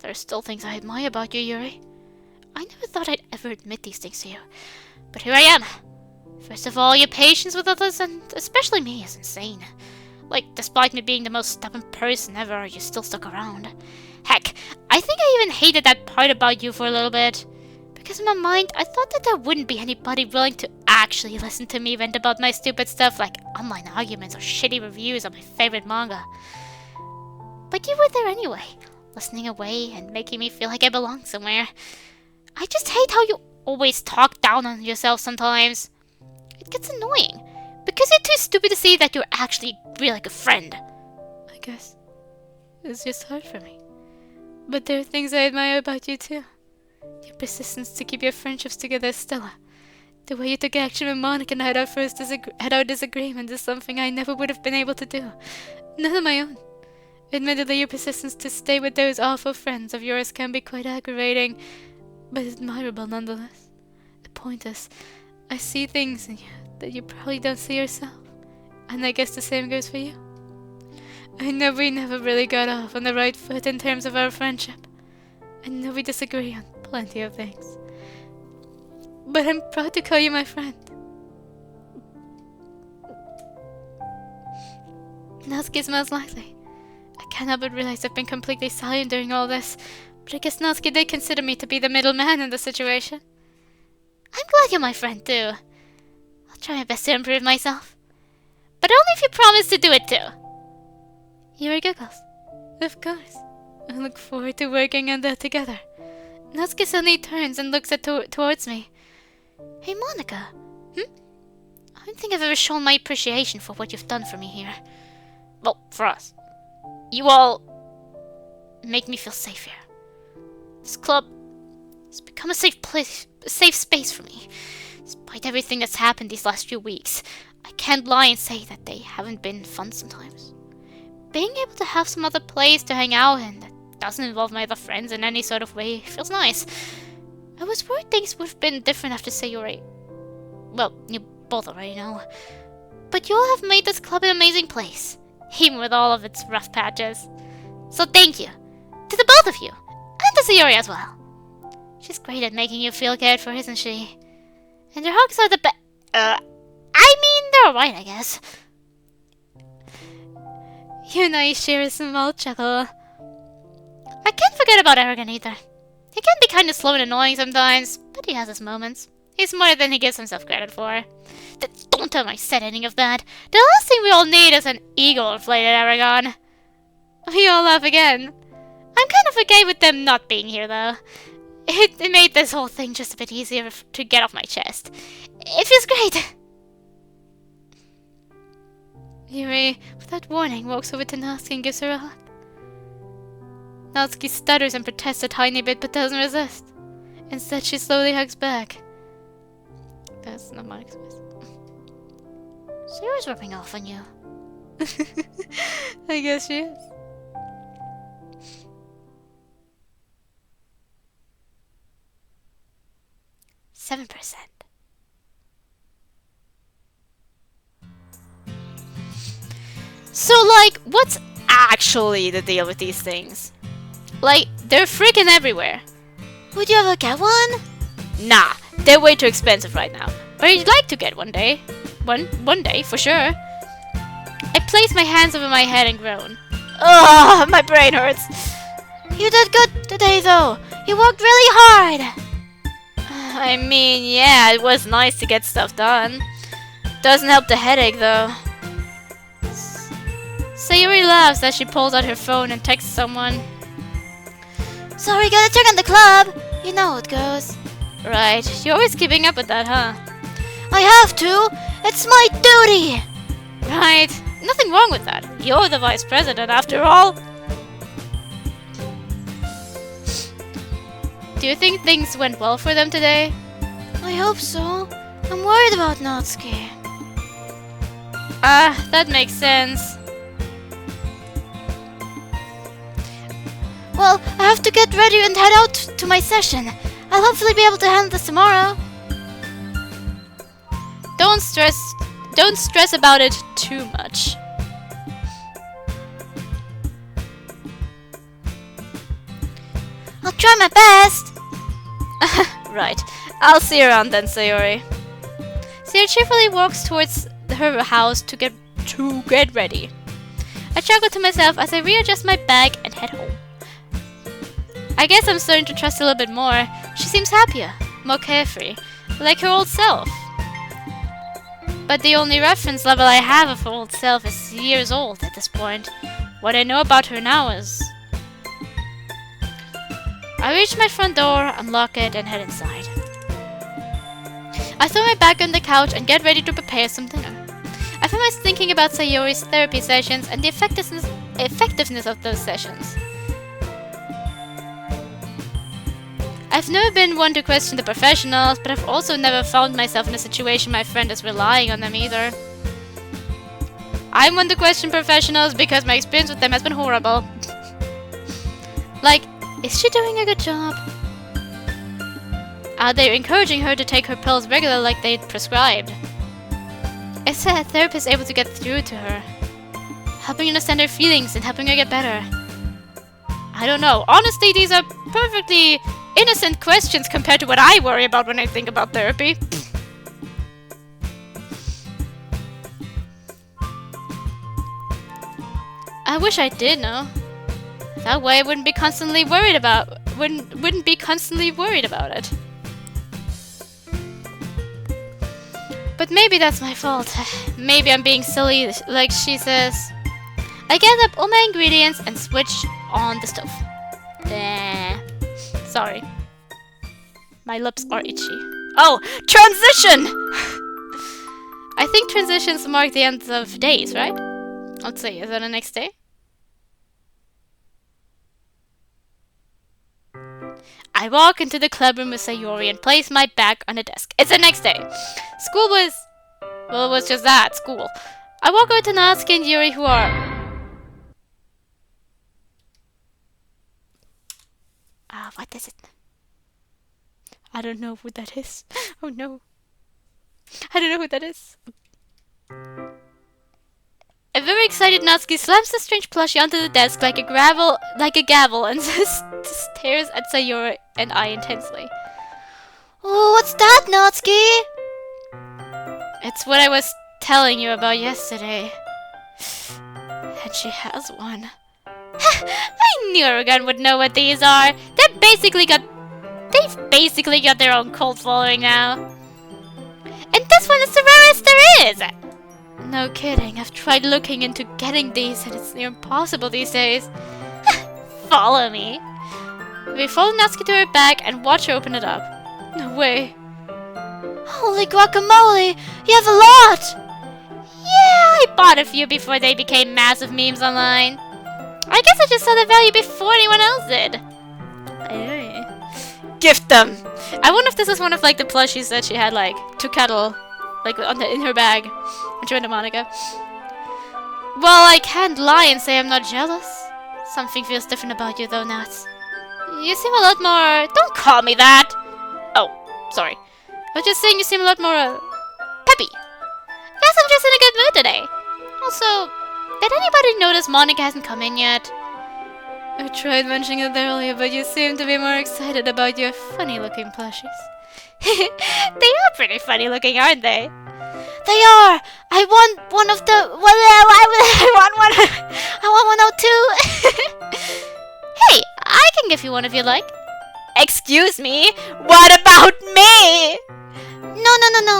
Speaker 1: There are still things I admire about you, Yuri. I never thought I'd ever admit these things to you. But here I am. First of all, your patience with others, and especially me, is insane. Like, despite me being the most stubborn person ever, you still stuck around. Heck, I think I even hated that part about you for a little bit. Because in my mind, I thought that there wouldn't be anybody willing to actually listen to me vent about my stupid stuff like online arguments or shitty reviews of my favorite manga. But you were there anyway, listening away and making me feel like I belong somewhere. I just hate how you always talk down on yourself sometimes. It gets annoying, because you're too stupid to see that you're actually really a good friend.
Speaker 2: I guess it's just hard for me. But there are things I admire about you too. Your persistence to keep your friendships together as Stella. The way you took action when Monica and I had our disagreement is something I never would have been able to do. None of my own. Admittedly, your persistence to stay with those awful friends of yours can be quite aggravating, but admirable nonetheless. The point is, I see things in you that you probably don't see yourself, and I guess the same goes for you. I know we never really got off on the right foot in terms of our friendship. I know we disagree on plenty of things. But I'm proud to call you my friend. Natsuki smiles lightly. I can't help but realize I've been completely silent during all this, but I guess Natsuki did consider me to be the middleman in the situation.
Speaker 1: I'm glad you're my friend too. I'll try my best to improve myself. But only if you promise to do it too.
Speaker 2: Yuri giggles. Of course. I look forward to working on that together. Natsuki suddenly turns and looks towards me.
Speaker 1: Hey Monica. I don't think I've ever shown my appreciation for what you've done for me here. Well, for us. You all make me feel safe here. This club has become a safe place, a safe space for me. Despite everything that's happened these last few weeks, I can't lie and say that they haven't been fun sometimes. Being able to have some other place to hang out in that doesn't involve my other friends in any sort of way feels nice. I was worried things would have been different after Sayori. Well, you both already know. But you all have made this club an amazing place, even with all of its rough patches. So thank you, to the both of you, and to Sayori as well. She's great at making you feel cared for, isn't she? And her hugs are the best. I mean, they're alright, I guess.
Speaker 2: You and I share a small chuckle.
Speaker 1: I can't forget about Aragon either. He can be kind of slow and annoying sometimes, but he has his moments. He's smarter than he gives himself credit for. Don't tell him I said any of that. The last thing we all need is an ego-inflated Aragon.
Speaker 2: We all laugh again.
Speaker 1: I'm kind of okay with them not being here, though. It made this whole thing just a bit easier to get off my chest. It feels great.
Speaker 2: Yuri, without warning, walks over to Natsuki and gives her a hug. Natsuki stutters and protests a tiny bit but doesn't resist. Instead, she slowly hugs back. That's not my experience.
Speaker 1: Sayori's rubbing off on you.
Speaker 2: I guess she is.
Speaker 1: %7. So, like, what's actually the deal with these things?
Speaker 2: Like, they're freaking everywhere.
Speaker 1: Would you ever get one?
Speaker 2: Nah, they're way too expensive right now. But I'd like to get one day. One day, for sure. I place my hands over my head and groan.
Speaker 1: Ugh, my brain hurts. You did good today, though. You worked really hard.
Speaker 2: I mean, yeah, it was nice to get stuff done. Doesn't help the headache, though. Sayori laughs as she pulls out her phone and texts someone.
Speaker 1: Sorry, gotta check on the club. You know how it goes.
Speaker 2: Right, you're always keeping up with that, huh?
Speaker 1: I have to. It's my duty.
Speaker 2: Right, nothing wrong with that. You're the vice president, after all. Do you think things went well for them today?
Speaker 1: I hope so. I'm worried about Natsuki.
Speaker 2: Ah, that makes sense.
Speaker 1: Well, I have to get ready and head out to my session. I'll hopefully be able to handle this tomorrow.
Speaker 2: Don't stress about it too much.
Speaker 1: I'll try my best.
Speaker 2: Right. I'll see you around then, Sayori. Sayori cheerfully walks towards her house to get ready. I chuckle to myself as I readjust my bag and head home. I guess I'm starting to trust a little bit more. She seems happier, more carefree, like her old self. But the only reference level I have of her old self is years old at this point. What I know about her now is... I reach my front door, unlock it, and head inside. I throw my bag on the couch and get ready to prepare some dinner. I find myself thinking about Sayori's therapy sessions and the effectiveness of those sessions. I've never been one to question the professionals, but I've also never found myself in a situation my friend is relying on them either. I'm one to question professionals because my experience with them has been horrible. Like, is she doing a good job? Are they encouraging her to take her pills regularly like they prescribed? Is her therapist able to get through to her? Helping understand her feelings and helping her get better? I don't know. Honestly, these are perfectly innocent questions compared to what I worry about when I think about therapy. I wish I did know. That way I wouldn't be constantly worried about it. But maybe that's my fault. Maybe I'm being silly, like she says. I gather up all my ingredients and switch on the stove. Sorry. My lips are itchy. Oh, transition! I think transitions mark the end of days, right? Let's see, is that the next day? I walk into the club room with Sayori and place my bag on the desk. It's the next day. School was... well, it was just that, school. I walk over to Natsuki and Yuri who are... what is it? I don't know who that is. Oh no. I don't know who that is. A very excited Natsuki slams the strange plushie onto the desk like a gavel and stares at Sayori and I intensely.
Speaker 1: Oh, what's that, Natsuki?
Speaker 2: It's what I was telling you about yesterday. And she has one. I knew Oregon would know what these are. They've basically got their own cult following now. And this one is the rarest there is! No kidding, I've tried looking into getting these and it's near impossible these days. Follow me. We follow Natsuki to her bag and watch her open it up. No way.
Speaker 1: Holy guacamole! You have a lot!
Speaker 2: Yeah, I bought a few before they became massive memes online. I guess I just saw the value before anyone else did. Gift them! I wonder if this is one of like the plushies that she had like to cuddle, like in her bag when she went to Monica. Well, I can't lie and say I'm not jealous. Something feels different about you though, Nats. You seem a lot more... Don't call me that! Oh, sorry. I was just saying you seem a lot more peppy. Guess I'm just in a good mood today. Also, did anybody notice Monica hasn't come in yet? I tried mentioning it earlier, but you seem to be more excited about your funny-looking plushies. They are pretty funny-looking, aren't they?
Speaker 1: They are! I want one of the... I want one... I want one of two!
Speaker 2: Hey, I can give you one if you like. Excuse me? What about me?
Speaker 1: No,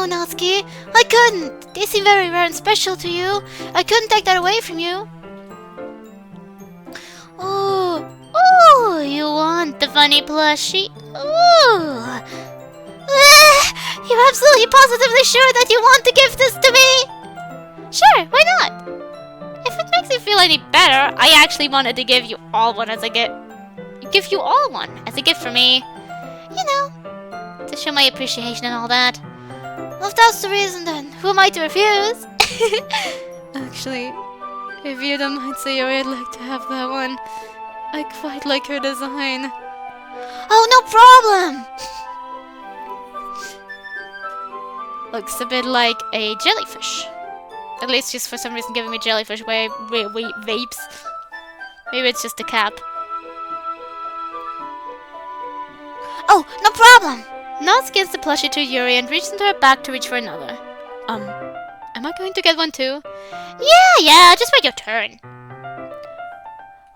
Speaker 1: Natsuki. I couldn't. They seem very rare and special to you. I couldn't take that away from you.
Speaker 2: Ooh, you want the funny plushie? Ooh.
Speaker 1: You're absolutely positively sure that you want to give this to me?
Speaker 2: Sure, why not? If it makes you feel any better, I actually wanted to give you all one as a gift. Give you all one as a gift for me. You know, to show my appreciation and all that.
Speaker 1: Well, if that's the reason, then who am I to refuse?
Speaker 2: Actually, if you don't mind, Sayori, I'd like to have that one. I quite like her design.
Speaker 1: Oh, no problem!
Speaker 2: Looks a bit like a jellyfish. At least she's for some reason giving me jellyfish vapes. Maybe it's just a cap.
Speaker 1: Oh, no problem!
Speaker 2: Naz gives the plushie to Yuri and reaches into her back to reach for another. Am I going to get one too?
Speaker 1: Yeah, just wait your turn.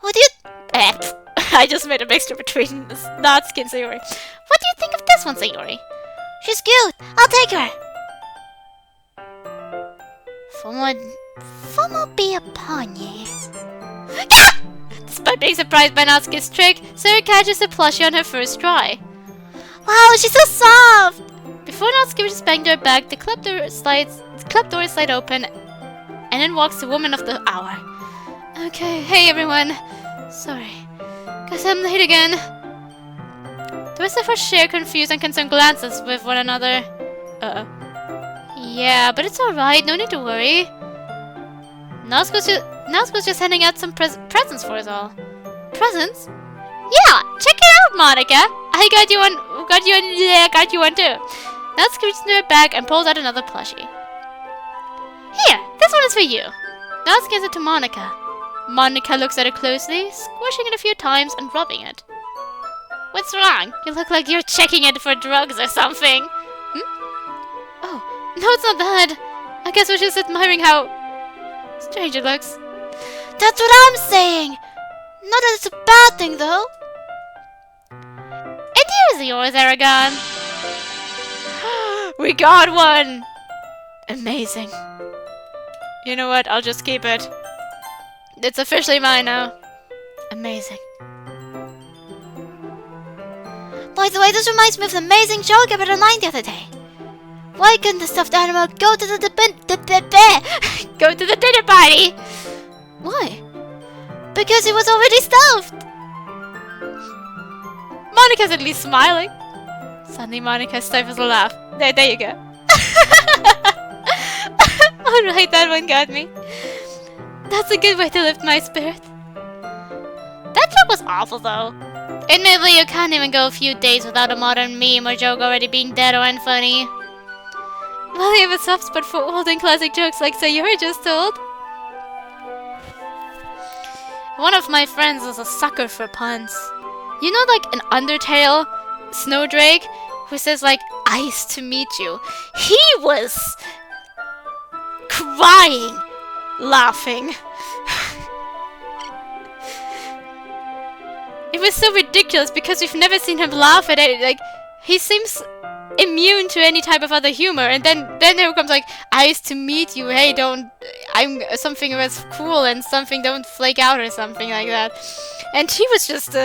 Speaker 1: What do you...
Speaker 2: I just made a mixture between Natsuki and Sayori. What do you think of this one, Sayori?
Speaker 1: She's cute. I'll take her. Fomo be upon ye.
Speaker 2: Despite being surprised by Natsuki's trick, Sayori catches the plushie on her first try.
Speaker 1: Wow, she's so soft!
Speaker 2: Before Natsuki reaches back to her bag, the club doors slide open, and in walks the woman of the hour. Okay, hey everyone. Sorry. Guess I'm late again. The rest of us share confused and concerned glances with one another. Yeah, but it's alright, no need to worry. Natsuko's just handing out some presents for us all. Presents? Yeah, check it out, Monica! I got you one too. Natsuko reaches into her bag and pulls out another plushie. Here, this one is for you. Natsuko gives it to Monica. Monica looks at it closely, squishing it a few times and rubbing it. What's wrong? You look like you're checking it for drugs or something. Oh, no, it's not that. I guess we're just admiring how strange it looks.
Speaker 1: That's what I'm saying. Not that it's a bad thing, though.
Speaker 2: And here's yours, Aragon. We got one. Amazing. You know what? I'll just keep it. It's officially mine now. Amazing.
Speaker 1: By the way, this reminds me of the amazing joke about online the other day. Why couldn't the stuffed animal go to the
Speaker 2: go to the dinner party?
Speaker 1: Why? Because he was already stuffed.
Speaker 2: Monica's at least smiling. Suddenly Monica stifles a laugh. There you go. Alright, that one got me. That's a good way to lift my spirit. That joke was awful though. Admittedly, you can't even go a few days without a modern meme or joke already being dead or unfunny. Well, you have a soft spot for old and classic jokes like Sayori just told. One of my friends is a sucker for puns. You know, like an Undertale Snowdrake who says like, "Nice to meet you." He was crying, laughing. It was so ridiculous because we've never seen him laugh at it. Like, he seems immune to any type of other humor, and then there comes like, "Nice to meet you. Hey, I'm something was cool and something don't flake out," or something like that. And he was just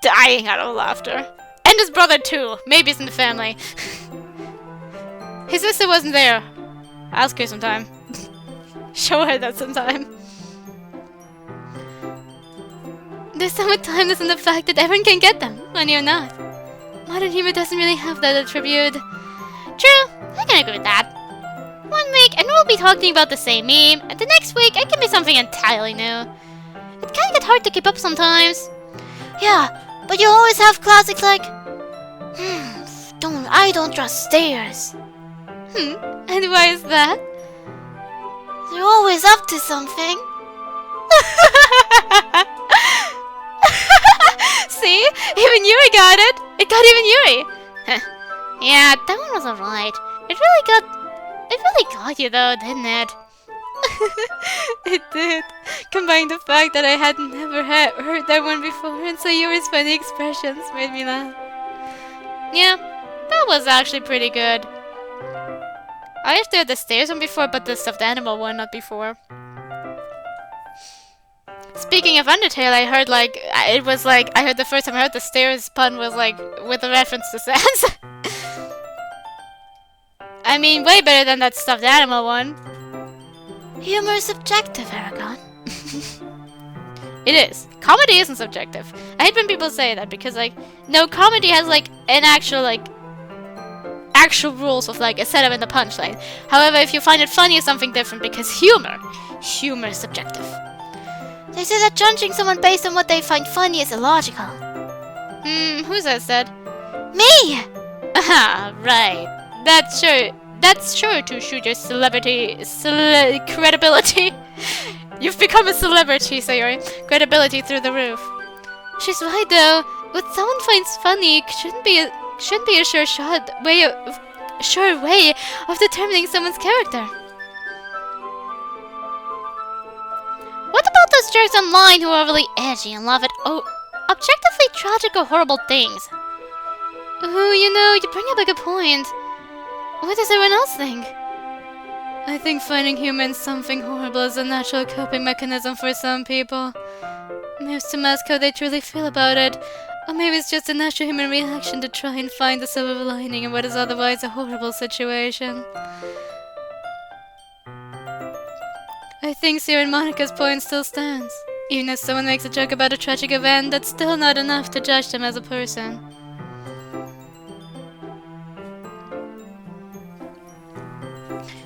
Speaker 2: dying out of laughter. And his brother too. Maybe it's in the family. His sister wasn't there. Ask her sometime. Show her that sometime. There's somewhat timeless in the fact that everyone can get them, when you're not. Modern humor doesn't really have that attribute.
Speaker 1: True, I can agree with that. 1 week and we'll be talking about the same meme, and the next week it can be something entirely new. It can get hard to keep up sometimes. Yeah, but you always have classics like... I don't trust stairs.
Speaker 2: And why is that?
Speaker 1: They're always up to something.
Speaker 2: See? Even Yuri got it! It got even Yuri!
Speaker 1: Yeah, that one was alright. It really got you though, didn't it?
Speaker 2: It did. Combined the fact that I had never heard that one before, and so Yuri's funny expressions made me laugh.
Speaker 1: Yeah, that was actually pretty good.
Speaker 2: I have heard the stairs one before, but the stuffed animal one not before. Speaking of Undertale, I heard I heard the first time I heard the stairs pun was like with a reference to Sans. I mean, way better than that stuffed animal one.
Speaker 1: Humor is subjective, Aragon.
Speaker 2: It is. Comedy isn't subjective. I hate when people say that because, no, comedy has, an actual rules of, a setup and a punchline. However, if you find it funny, it's something different because humor is subjective.
Speaker 1: They say that judging someone based on what they find funny is illogical.
Speaker 2: Who says that?
Speaker 1: Me!
Speaker 2: Ah, right. That's sure to shoot your credibility. You've become a celebrity, so your credibility through the roof. She's right though. What someone finds funny shouldn't be a sure way of determining someone's character.
Speaker 1: What about those jerks online who are really edgy and love it? Oh, objectively tragic or horrible things?
Speaker 2: Oh, you bring up a good point. What does everyone else think? I think finding humor in something horrible is a natural coping mechanism for some people. Maybe it's to mask how they truly feel about it, or maybe it's just a natural human reaction to try and find the silver lining in what is otherwise a horrible situation. I think Sierra and Monica's point still stands. Even if someone makes a joke about a tragic event, that's still not enough to judge them as a person.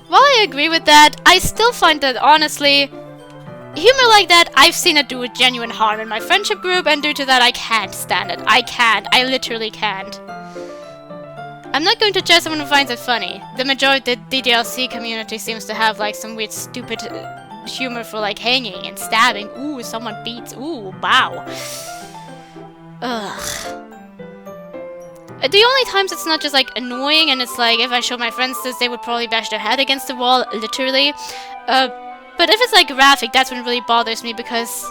Speaker 1: While I agree with that, I still find that, honestly, humor like that, I've seen it do genuine harm in my friendship group, and due to that, I can't stand it. I can't. I literally can't. I'm not going to judge someone who finds it funny. The majority of the DDLC community seems to have, some weird, stupid humor for, hanging and stabbing. Ooh, someone beats. Ooh, wow. Ugh. The only times it's not just annoying and it's if I show my friends this, they would probably bash their head against the wall, literally. But if it's graphic, that's when it really bothers me because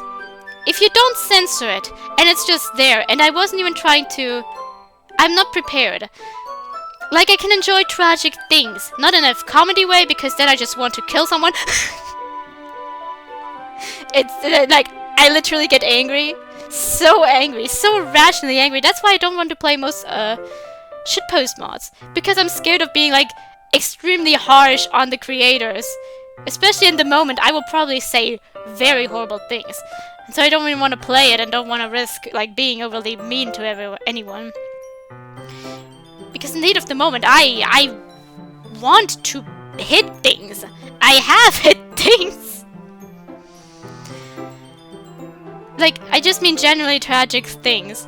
Speaker 1: if you don't censor it and it's just there and I wasn't even trying to, I'm not prepared. I can enjoy tragic things, not in a comedy way because then I just want to kill someone. It's I literally get angry. So angry, so rationally angry. That's why I don't want to play most shitpost mods, because I'm scared of being extremely harsh on the creators. Especially in the moment, I will probably say very horrible things. And so I don't really want to play it and don't want to risk being overly mean to anyone. Because in the heat of the moment, I want to hit things. I have hit things. I just mean generally tragic things.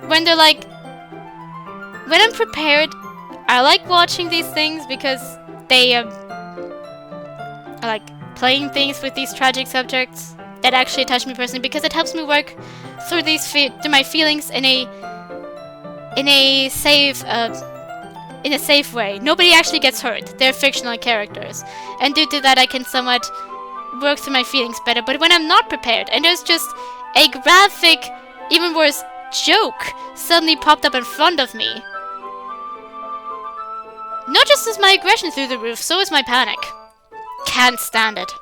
Speaker 1: When they're when I'm prepared, I like watching these things because they I like playing things with these tragic subjects that actually touch me personally because it helps me work through through my feelings in a safe way. Nobody actually gets hurt. They're fictional characters, and due to that, I can somewhat work through my feelings better. But when I'm not prepared, and there's just a graphic, even worse, joke suddenly popped up in front of me, not just is my aggression through the roof, so is my panic. Can't stand it.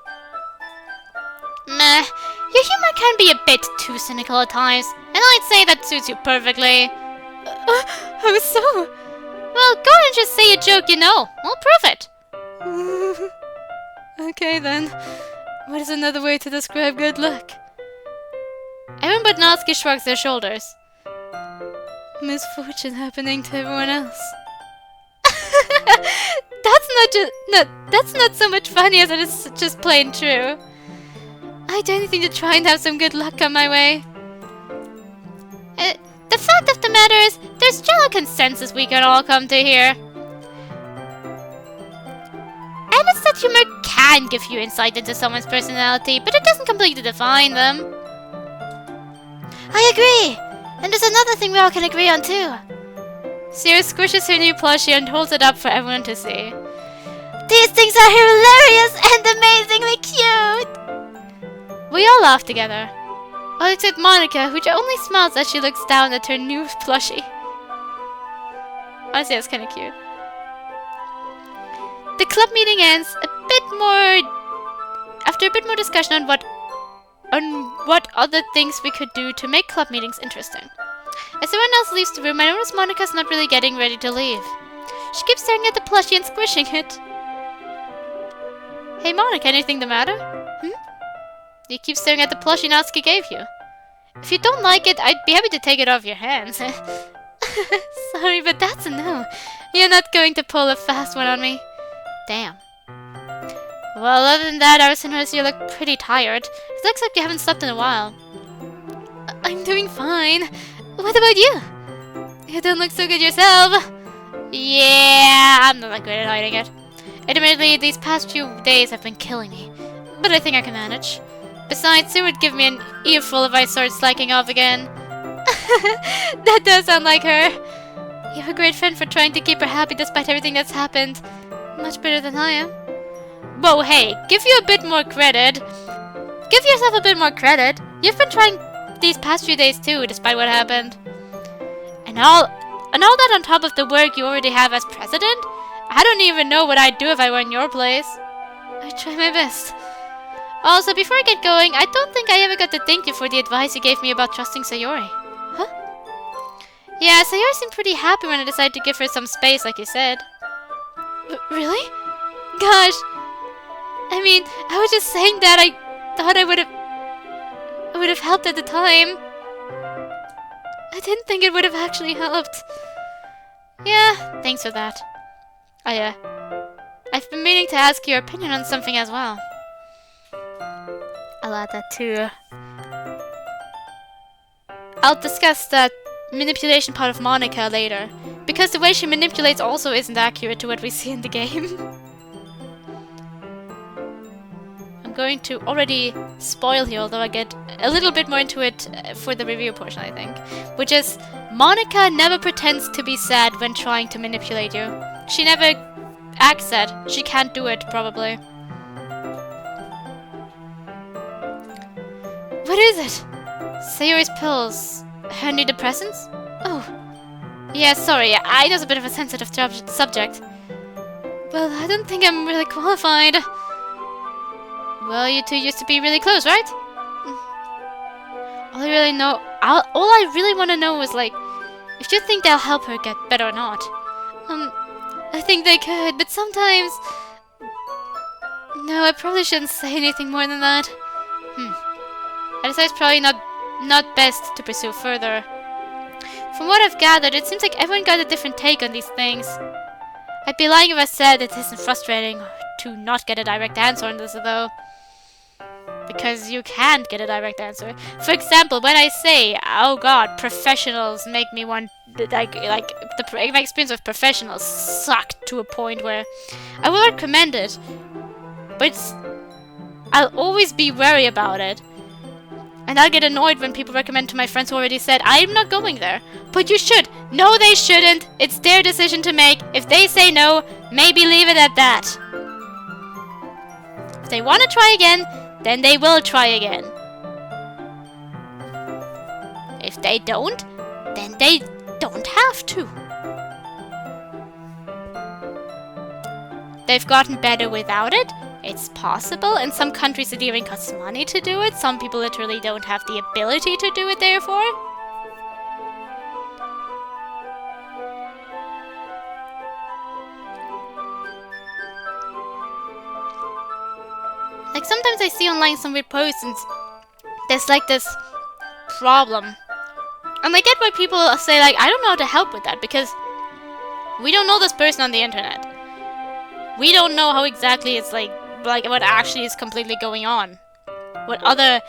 Speaker 1: Meh, your humor can be a bit too cynical at times, and I'd say that suits you perfectly.
Speaker 2: How so?
Speaker 1: Well, go and just say a joke you know. I'll prove it.
Speaker 2: Okay then. What is another way to describe good luck? Everyone but Natsuki shrugs their shoulders. Misfortune happening to everyone else. That's not so much funny as it is just plain true. I do anything to try and have some good luck come my way. The fact of the matter is, there's still a consensus we can all come to here. And it's that humor can give you insight into someone's personality, but it doesn't completely define them.
Speaker 1: I agree! And there's another thing we all can agree on too.
Speaker 2: Sierra squishes her new plushie and holds it up for everyone to see.
Speaker 1: These things are hilarious and amazingly cute!
Speaker 2: We all laugh together. All except Monica, who only smiles as she looks down at her new plushie. Honestly, that's kind of cute. The club meeting ends after a bit more discussion on what other things we could do to make club meetings interesting. As everyone else leaves the room, I notice Monica's not really getting ready to leave. She keeps staring at the plushie and squishing it. Hey Monica, anything the matter? You keep staring at the plushie Natsuki gave you. If you don't like it, I'd be happy to take it off your hands. Sorry, but that's a no. You're not going to pull a fast one on me. Damn. Well, other than that, I was noticing you look pretty tired. It looks like you haven't slept in a while. I'm doing fine. What about you? You don't look so good yourself. Yeah, I'm not that great at hiding it. Admittedly, these past few days have been killing me. But I think I can manage. Besides, it would give me an earful if I started slacking off again. That does sound like her. You have a great friend for trying to keep her happy despite everything that's happened. Much better than I am. Whoa, hey, give you a bit more credit. Give yourself a bit more credit. You've been trying these past few days too, despite what happened. And all that on top of the work you already have as president? I don't even know what I'd do if I were in your place. I try my best. Also, before I get going, I don't think I ever got to thank you for the advice you gave me about trusting Sayori. Huh? Yeah, Sayori seemed pretty happy when I decided to give her some space, like you said. Really? Gosh. I mean, I was just saying that I thought I would have helped at the time. I didn't think it would have actually helped. Yeah, thanks for that. I've been meaning to ask your opinion on something as well. I'll add that too. I'll discuss that manipulation part of Monica later, because the way she manipulates also isn't accurate to what we see in the game. I'm going to already spoil here, although I get a little bit more into it for the review portion, I think. Which is, Monica never pretends to be sad when trying to manipulate you. She never acts sad. She can't do it, probably. What is it? Sayori's pills. Her antidepressants? Oh. Yeah, sorry, I know it's a bit of a sensitive subject. Well, I don't think I'm really qualified. Well, you two used to be really close, right? All I really want to know is, like, if you think they'll help her get better or not. I think they could, but sometimes... No, I probably shouldn't say anything more than that. I decided it's probably not best to pursue further. From what I've gathered, it seems like everyone got a different take on these things. I'd be lying if I said it isn't frustrating to not get a direct answer on this, though. Because you can't get a direct answer. For example, when I say, oh god, professionals make me want... my experience with professionals sucked to a point where I will recommend it. But I'll always be wary about it. And I'll get annoyed when people recommend to my friends who already said, I'm not going there. But you should. No, they shouldn't. It's their decision to make. If they say no, maybe leave it at that. If they want to try again, then they will try again. If they don't, then they don't have to. They've gotten better without it. It's possible. In some countries it even costs money to do it. Some people literally don't have the ability to do it, therefore. Like, sometimes I see online some weird posts and there's like this problem. And I get why people say, like, I don't know how to help with that, because we don't know this person on the internet. We don't know how exactly it's like what actually is completely going on. What other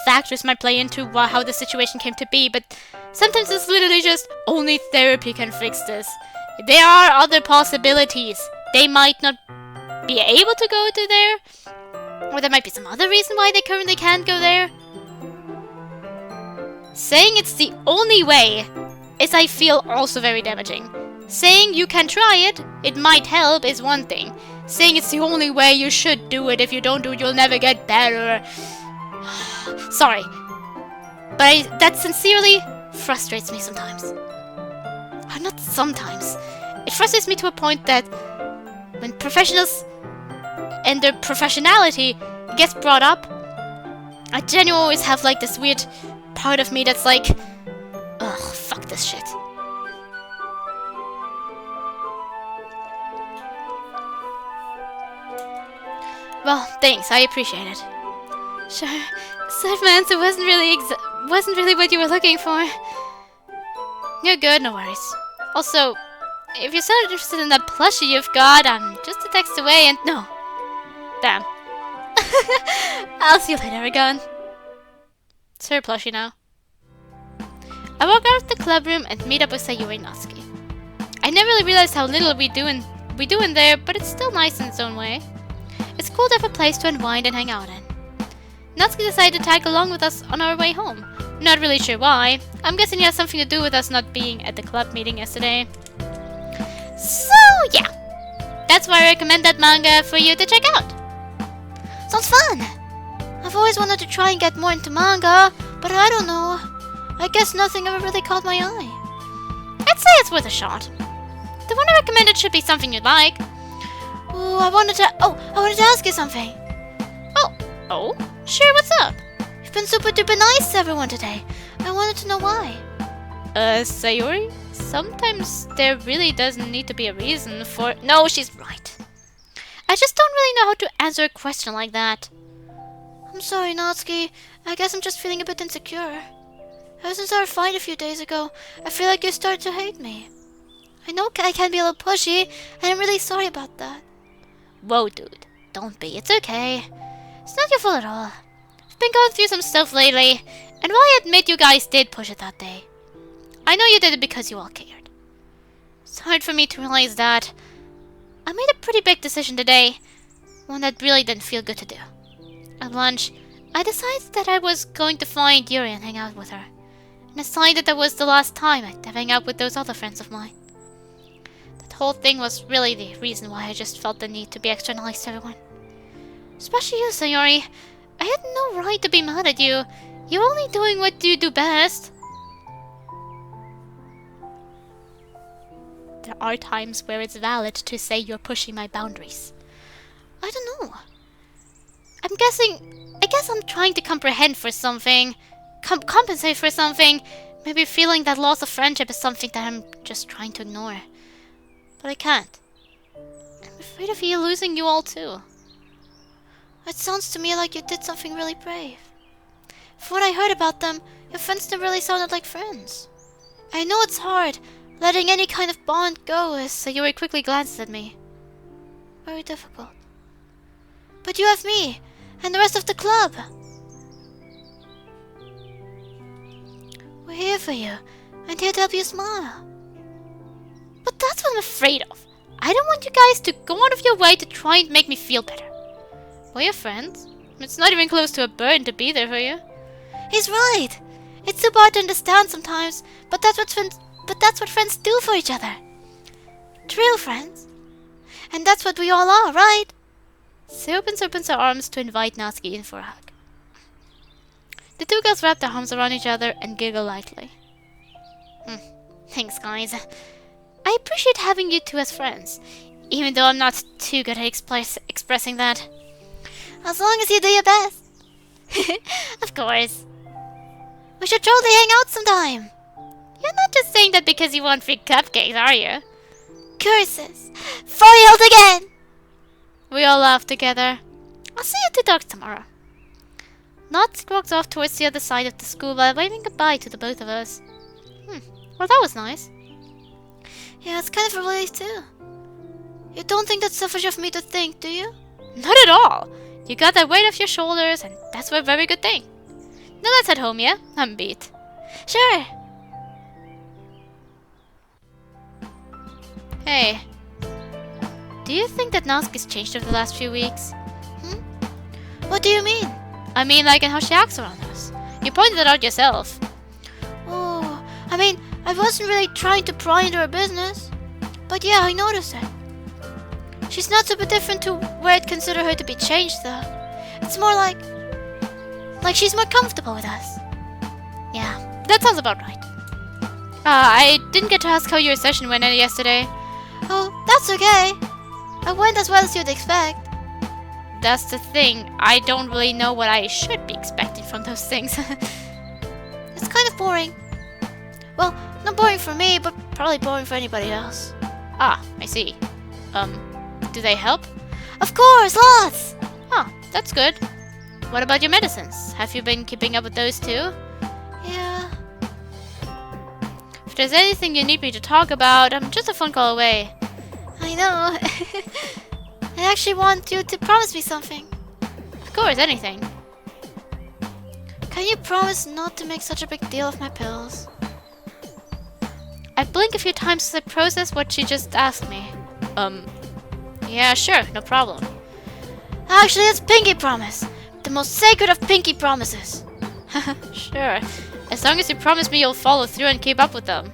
Speaker 2: factors might play into how the situation came to be, but sometimes it's literally just only therapy can fix this. There are other possibilities. They might not be able to go to there, or there might be some other reason why they currently can't go there. Saying it's the only way is, I feel, also very damaging. Saying you can try it, it might help, is one thing. Saying it's the only way, you should do it, if you don't do it you'll never get better. Sorry, but that sincerely frustrates me sometimes. Or not sometimes. It frustrates me to a point that when professionals and their professionality gets brought up, I genuinely always have like this weird part of me that's like, ugh, fuck this shit. Well, thanks, I appreciate it. Sure, sorry if my answer wasn't really what you were looking for. You're good, no worries. Also, if you're so interested in that plushie you've got, I'm just a text away and no. Damn. I'll see you later, Egon. It's her plushie now. I walk out of the club room and meet up with Sayuri and Natsuki. I never really realized how little we do in there, but it's still nice in its own way. It's cool to have a place to unwind and hang out in. Natsuki decided to tag along with us on our way home. Not really sure why. I'm guessing it has something to do with us not being at the club meeting yesterday. So yeah, that's why I recommend that manga for you to check out.
Speaker 1: Sounds fun! I've always wanted to try and get more into manga, but I don't know. I guess nothing ever really caught my eye.
Speaker 2: I'd say it's worth a shot. The one I recommended should be something you'd like.
Speaker 1: Oh, I wanted to ask you something.
Speaker 2: Oh? Sure, what's up?
Speaker 1: You've been super duper nice to everyone today. I wanted to know why.
Speaker 2: Sayuri? Sometimes there really doesn't need to be a reason for... No, she's right. I just don't really know how to answer a question like that.
Speaker 1: I'm sorry, Natsuki. I guess I'm just feeling a bit insecure. Ever since our fight a few days ago, I feel like you started to hate me. I know I can be a little pushy, and I'm really sorry about that.
Speaker 2: Whoa, dude. Don't be. It's okay. It's not your fault at all. I've been going through some stuff lately, and while I admit you guys did push it that day, I know you did it because you all cared. It's hard for me to realize that I made a pretty big decision today, one that really didn't feel good to do. At lunch, I decided that I was going to find Yuri and hang out with her, and decided that was the last time I'd hang out with those other friends of mine. That whole thing was really the reason why I just felt the need to be extra nice to everyone. Especially you, Sayori. I had no right to be mad at you. You're only doing what you do best. There are times where it's valid to say you're pushing my boundaries.
Speaker 1: I don't know.
Speaker 2: I guess I'm trying to comprehend for something. Compensate for something. Maybe feeling that loss of friendship is something that I'm just trying to ignore. But I can't. I'm afraid of losing you all too.
Speaker 1: It sounds to me like you did something really brave. From what I heard about them, your friends never really sounded like friends. I know it's hard, letting any kind of bond go as Sayuri quickly glances at me. Very difficult. But you have me, and the rest of the club. We're here for you, and here to help you smile.
Speaker 2: But that's what I'm afraid of. I don't want you guys to go out of your way to try and make me feel better. We're your friends. It's not even close to a burden to be there for you.
Speaker 1: He's right. It's super hard to understand sometimes, but that's what friends do for each other. True friends. And that's what we all are, right?
Speaker 2: Say opens her arms to invite Natsuki in for a hug. The two girls wrap their arms around each other and giggle lightly. Thanks, guys. I appreciate having you two as friends, even though I'm not too good at expressing that.
Speaker 1: As long as you do your best.
Speaker 2: Of course.
Speaker 1: We should totally hang out sometime.
Speaker 2: You're not just saying that because you want free cupcakes, are you?
Speaker 1: Curses. Foiled again.
Speaker 2: We all laugh together. I'll see you two dogs tomorrow. Natsuki walked off towards the other side of the school while waving goodbye to the both of us. Well, that was nice.
Speaker 1: Yeah, it's kind of a relief too. You don't think that's selfish of me to think, do you?
Speaker 2: Not at all. You got that weight off your shoulders, and that's a very good thing. Now let's head home, yeah? I'm beat.
Speaker 1: Sure.
Speaker 2: Hey. Do you think that Natsuki's changed over the last few weeks?
Speaker 1: What do you mean?
Speaker 2: I mean, like in how she acts around us. You pointed it out yourself.
Speaker 1: Oh, I mean, I wasn't really trying to pry into her business. But yeah, I noticed it. She's not super different to where I'd consider her to be changed, though. It's more like she's more comfortable with us.
Speaker 2: Yeah, that sounds about right. I didn't get to ask how your session went yesterday.
Speaker 1: Oh, that's okay. I went as well as you'd expect.
Speaker 2: That's the thing. I don't really know what I should be expecting from those things.
Speaker 1: It's kind of boring. Well, not boring for me, but probably boring for anybody else.
Speaker 2: Ah, I see. Do they help?
Speaker 1: Of course, lots!
Speaker 2: Huh, that's good. What about your medicines? Have you been keeping up with those too?
Speaker 1: Yeah.
Speaker 2: If there's anything you need me to talk about, I'm just a phone call away.
Speaker 1: I know. I actually want you to promise me something.
Speaker 2: Of course, anything.
Speaker 1: Can you promise not to make such a big deal of my pills?
Speaker 2: I blink a few times as I process what she just asked me. Yeah, sure, no problem.
Speaker 1: Actually, it's pinky promise. The most sacred of pinky promises.
Speaker 2: Sure. As long as you promise me you'll follow through and keep up with them.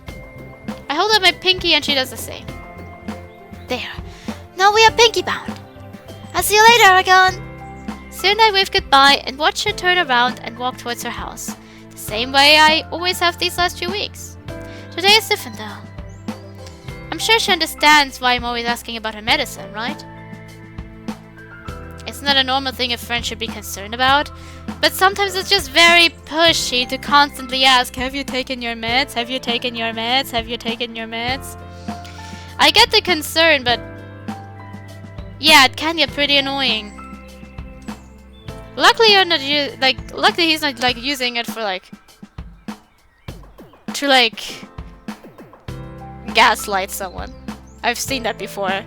Speaker 2: I hold up my pinky and she does the same.
Speaker 1: There. Now we are pinky bound. I'll see you later, Aragon.
Speaker 2: Soon I wave goodbye and watch her turn around and walk towards her house. The same way I always have these last few weeks. Today is different though. I'm sure she understands why I'm always asking about her medicine, right? It's not a normal thing a friend should be concerned about, but sometimes it's just very pushy to constantly ask, have you taken your meds? Have you taken your meds? Have you taken your meds? I get the concern, but yeah, it can get pretty annoying. Luckily you're not luckily he's not like using it for to gaslight someone. I've seen that before.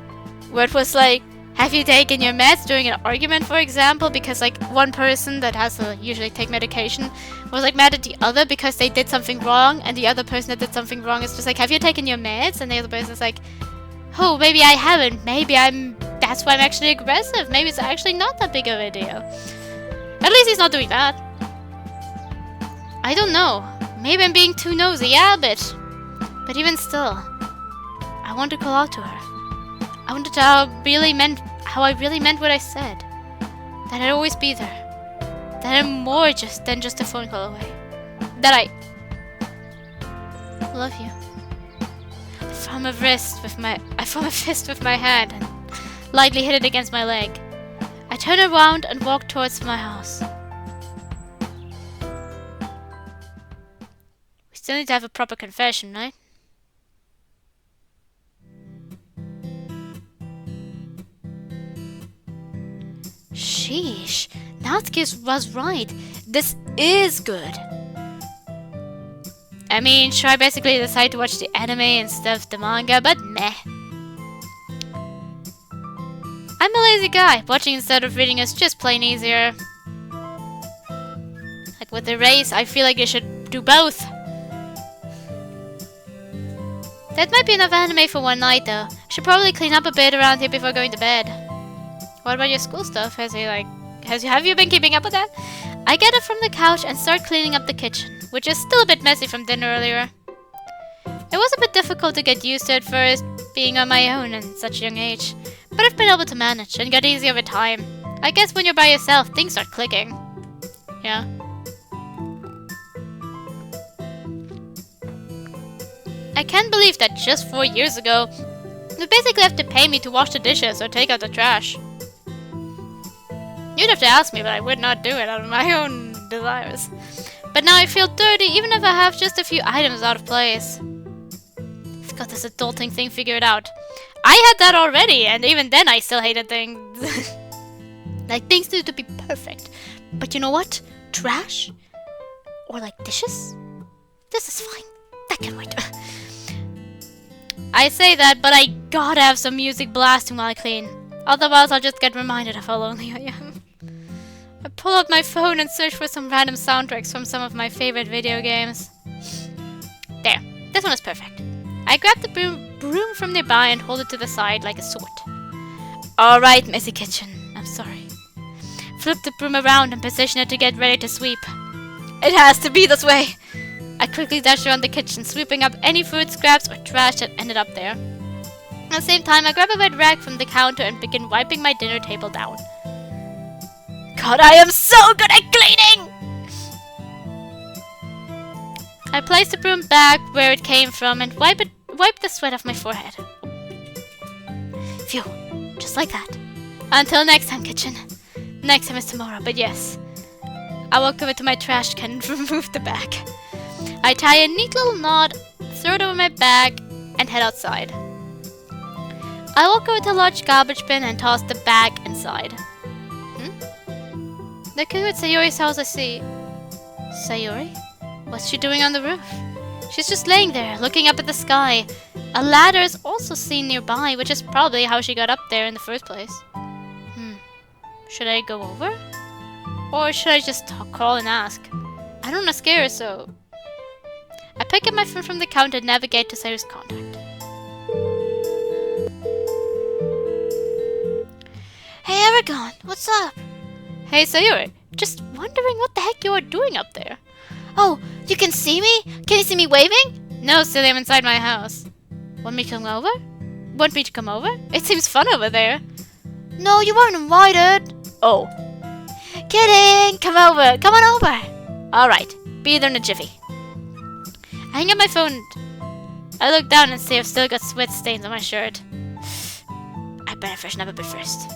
Speaker 2: Where it was like, have you taken your meds during an argument, for example, because like one person that has to usually take medication was like mad at the other because they did something wrong, and the other person that did something wrong is just like, have you taken your meds? And the other person is like, oh, maybe I haven't. That's why I'm actually aggressive. Maybe it's actually not that big of a deal. At least he's not doing that. I don't know. Maybe I'm being too nosy, yeah, but even still, I want to call out to her. I want to tell how I really meant what I said. That I'd always be there. That I'm more than just a phone call away. That I love you. I form a fist with my hand and lightly hit it against my leg. I turn around and walk towards my house. We still need to have a proper confession, right? Sheesh, Natsuki was right. This is good. I mean, sure, I basically decided to watch the anime instead of the manga, but meh. I'm a lazy guy. Watching instead of reading is just plain easier. Like with the race, I feel like you should do both. That might be enough anime for one night though. Should probably clean up a bit around here before going to bed. What about your school stuff? Have you been keeping up with that? I get up from the couch and start cleaning up the kitchen, which is still a bit messy from dinner earlier. It was a bit difficult to get used to at first, being on my own at such a young age, but I've been able to manage and get easy over time. I guess when you're by yourself, things start clicking. Yeah. I can't believe that just 4 years ago, you basically have to pay me to wash the dishes or take out the trash. You'd have to ask me, but I would not do it out of my own desires. But now I feel dirty even if I have just a few items out of place. I've got this adulting thing figured out. I had that already, and even then I still hated things. Like, things need to be perfect. But you know what?
Speaker 1: trash? Or like dishes? This is fine. That can wait.
Speaker 2: I say that, but I gotta have some music blasting while I clean. Otherwise, I'll just get reminded of how lonely I am. I pull out my phone and search for some random soundtracks from some of my favorite video games.
Speaker 1: There. This one is perfect.
Speaker 2: I grab the broom from nearby and hold it to the side like a sword.
Speaker 1: Alright, Messy Kitchen.
Speaker 2: I'm sorry. Flip the broom around and position it to get ready to sweep.
Speaker 1: It has to be this way.
Speaker 2: I quickly dash around the kitchen, sweeping up any food scraps or trash that ended up there. At the same time, I grab a wet rag from the counter and begin wiping my dinner table down.
Speaker 1: God, I am so good at cleaning!
Speaker 2: I place the broom back where it came from and wipe the sweat off my forehead.
Speaker 1: Phew, just like that.
Speaker 2: Until next time, kitchen. Next time is tomorrow, but yes. I walk over to my trash can and remove the bag. I tie a neat little knot, throw it over my bag, and head outside. I walk over to a large garbage bin and toss the bag inside. The cook at Sayori's house, I see. Sayori? What's she doing on the roof? She's just laying there, looking up at the sky. A ladder is also seen nearby, which is probably how she got up there in the first place. Should I go over? Or should I just call and ask? I don't want to scare her, so... I pick up my phone from the counter and navigate to Sayori's contact.
Speaker 1: Hey, Aragon, what's up?
Speaker 2: Hey, Sayori, just wondering what the heck you are doing up there.
Speaker 1: Oh, you can see me? Can you see me waving?
Speaker 2: No, silly, I'm inside my house. Want me to come over? Want me to come over? It seems fun over there.
Speaker 1: No, you weren't invited.
Speaker 2: Oh.
Speaker 1: Kidding! Come over! Come on over!
Speaker 2: Alright, be there in a jiffy. I hang up my phone. I look down and see I've still got sweat stains on my shirt.
Speaker 1: I better freshen up a bit first.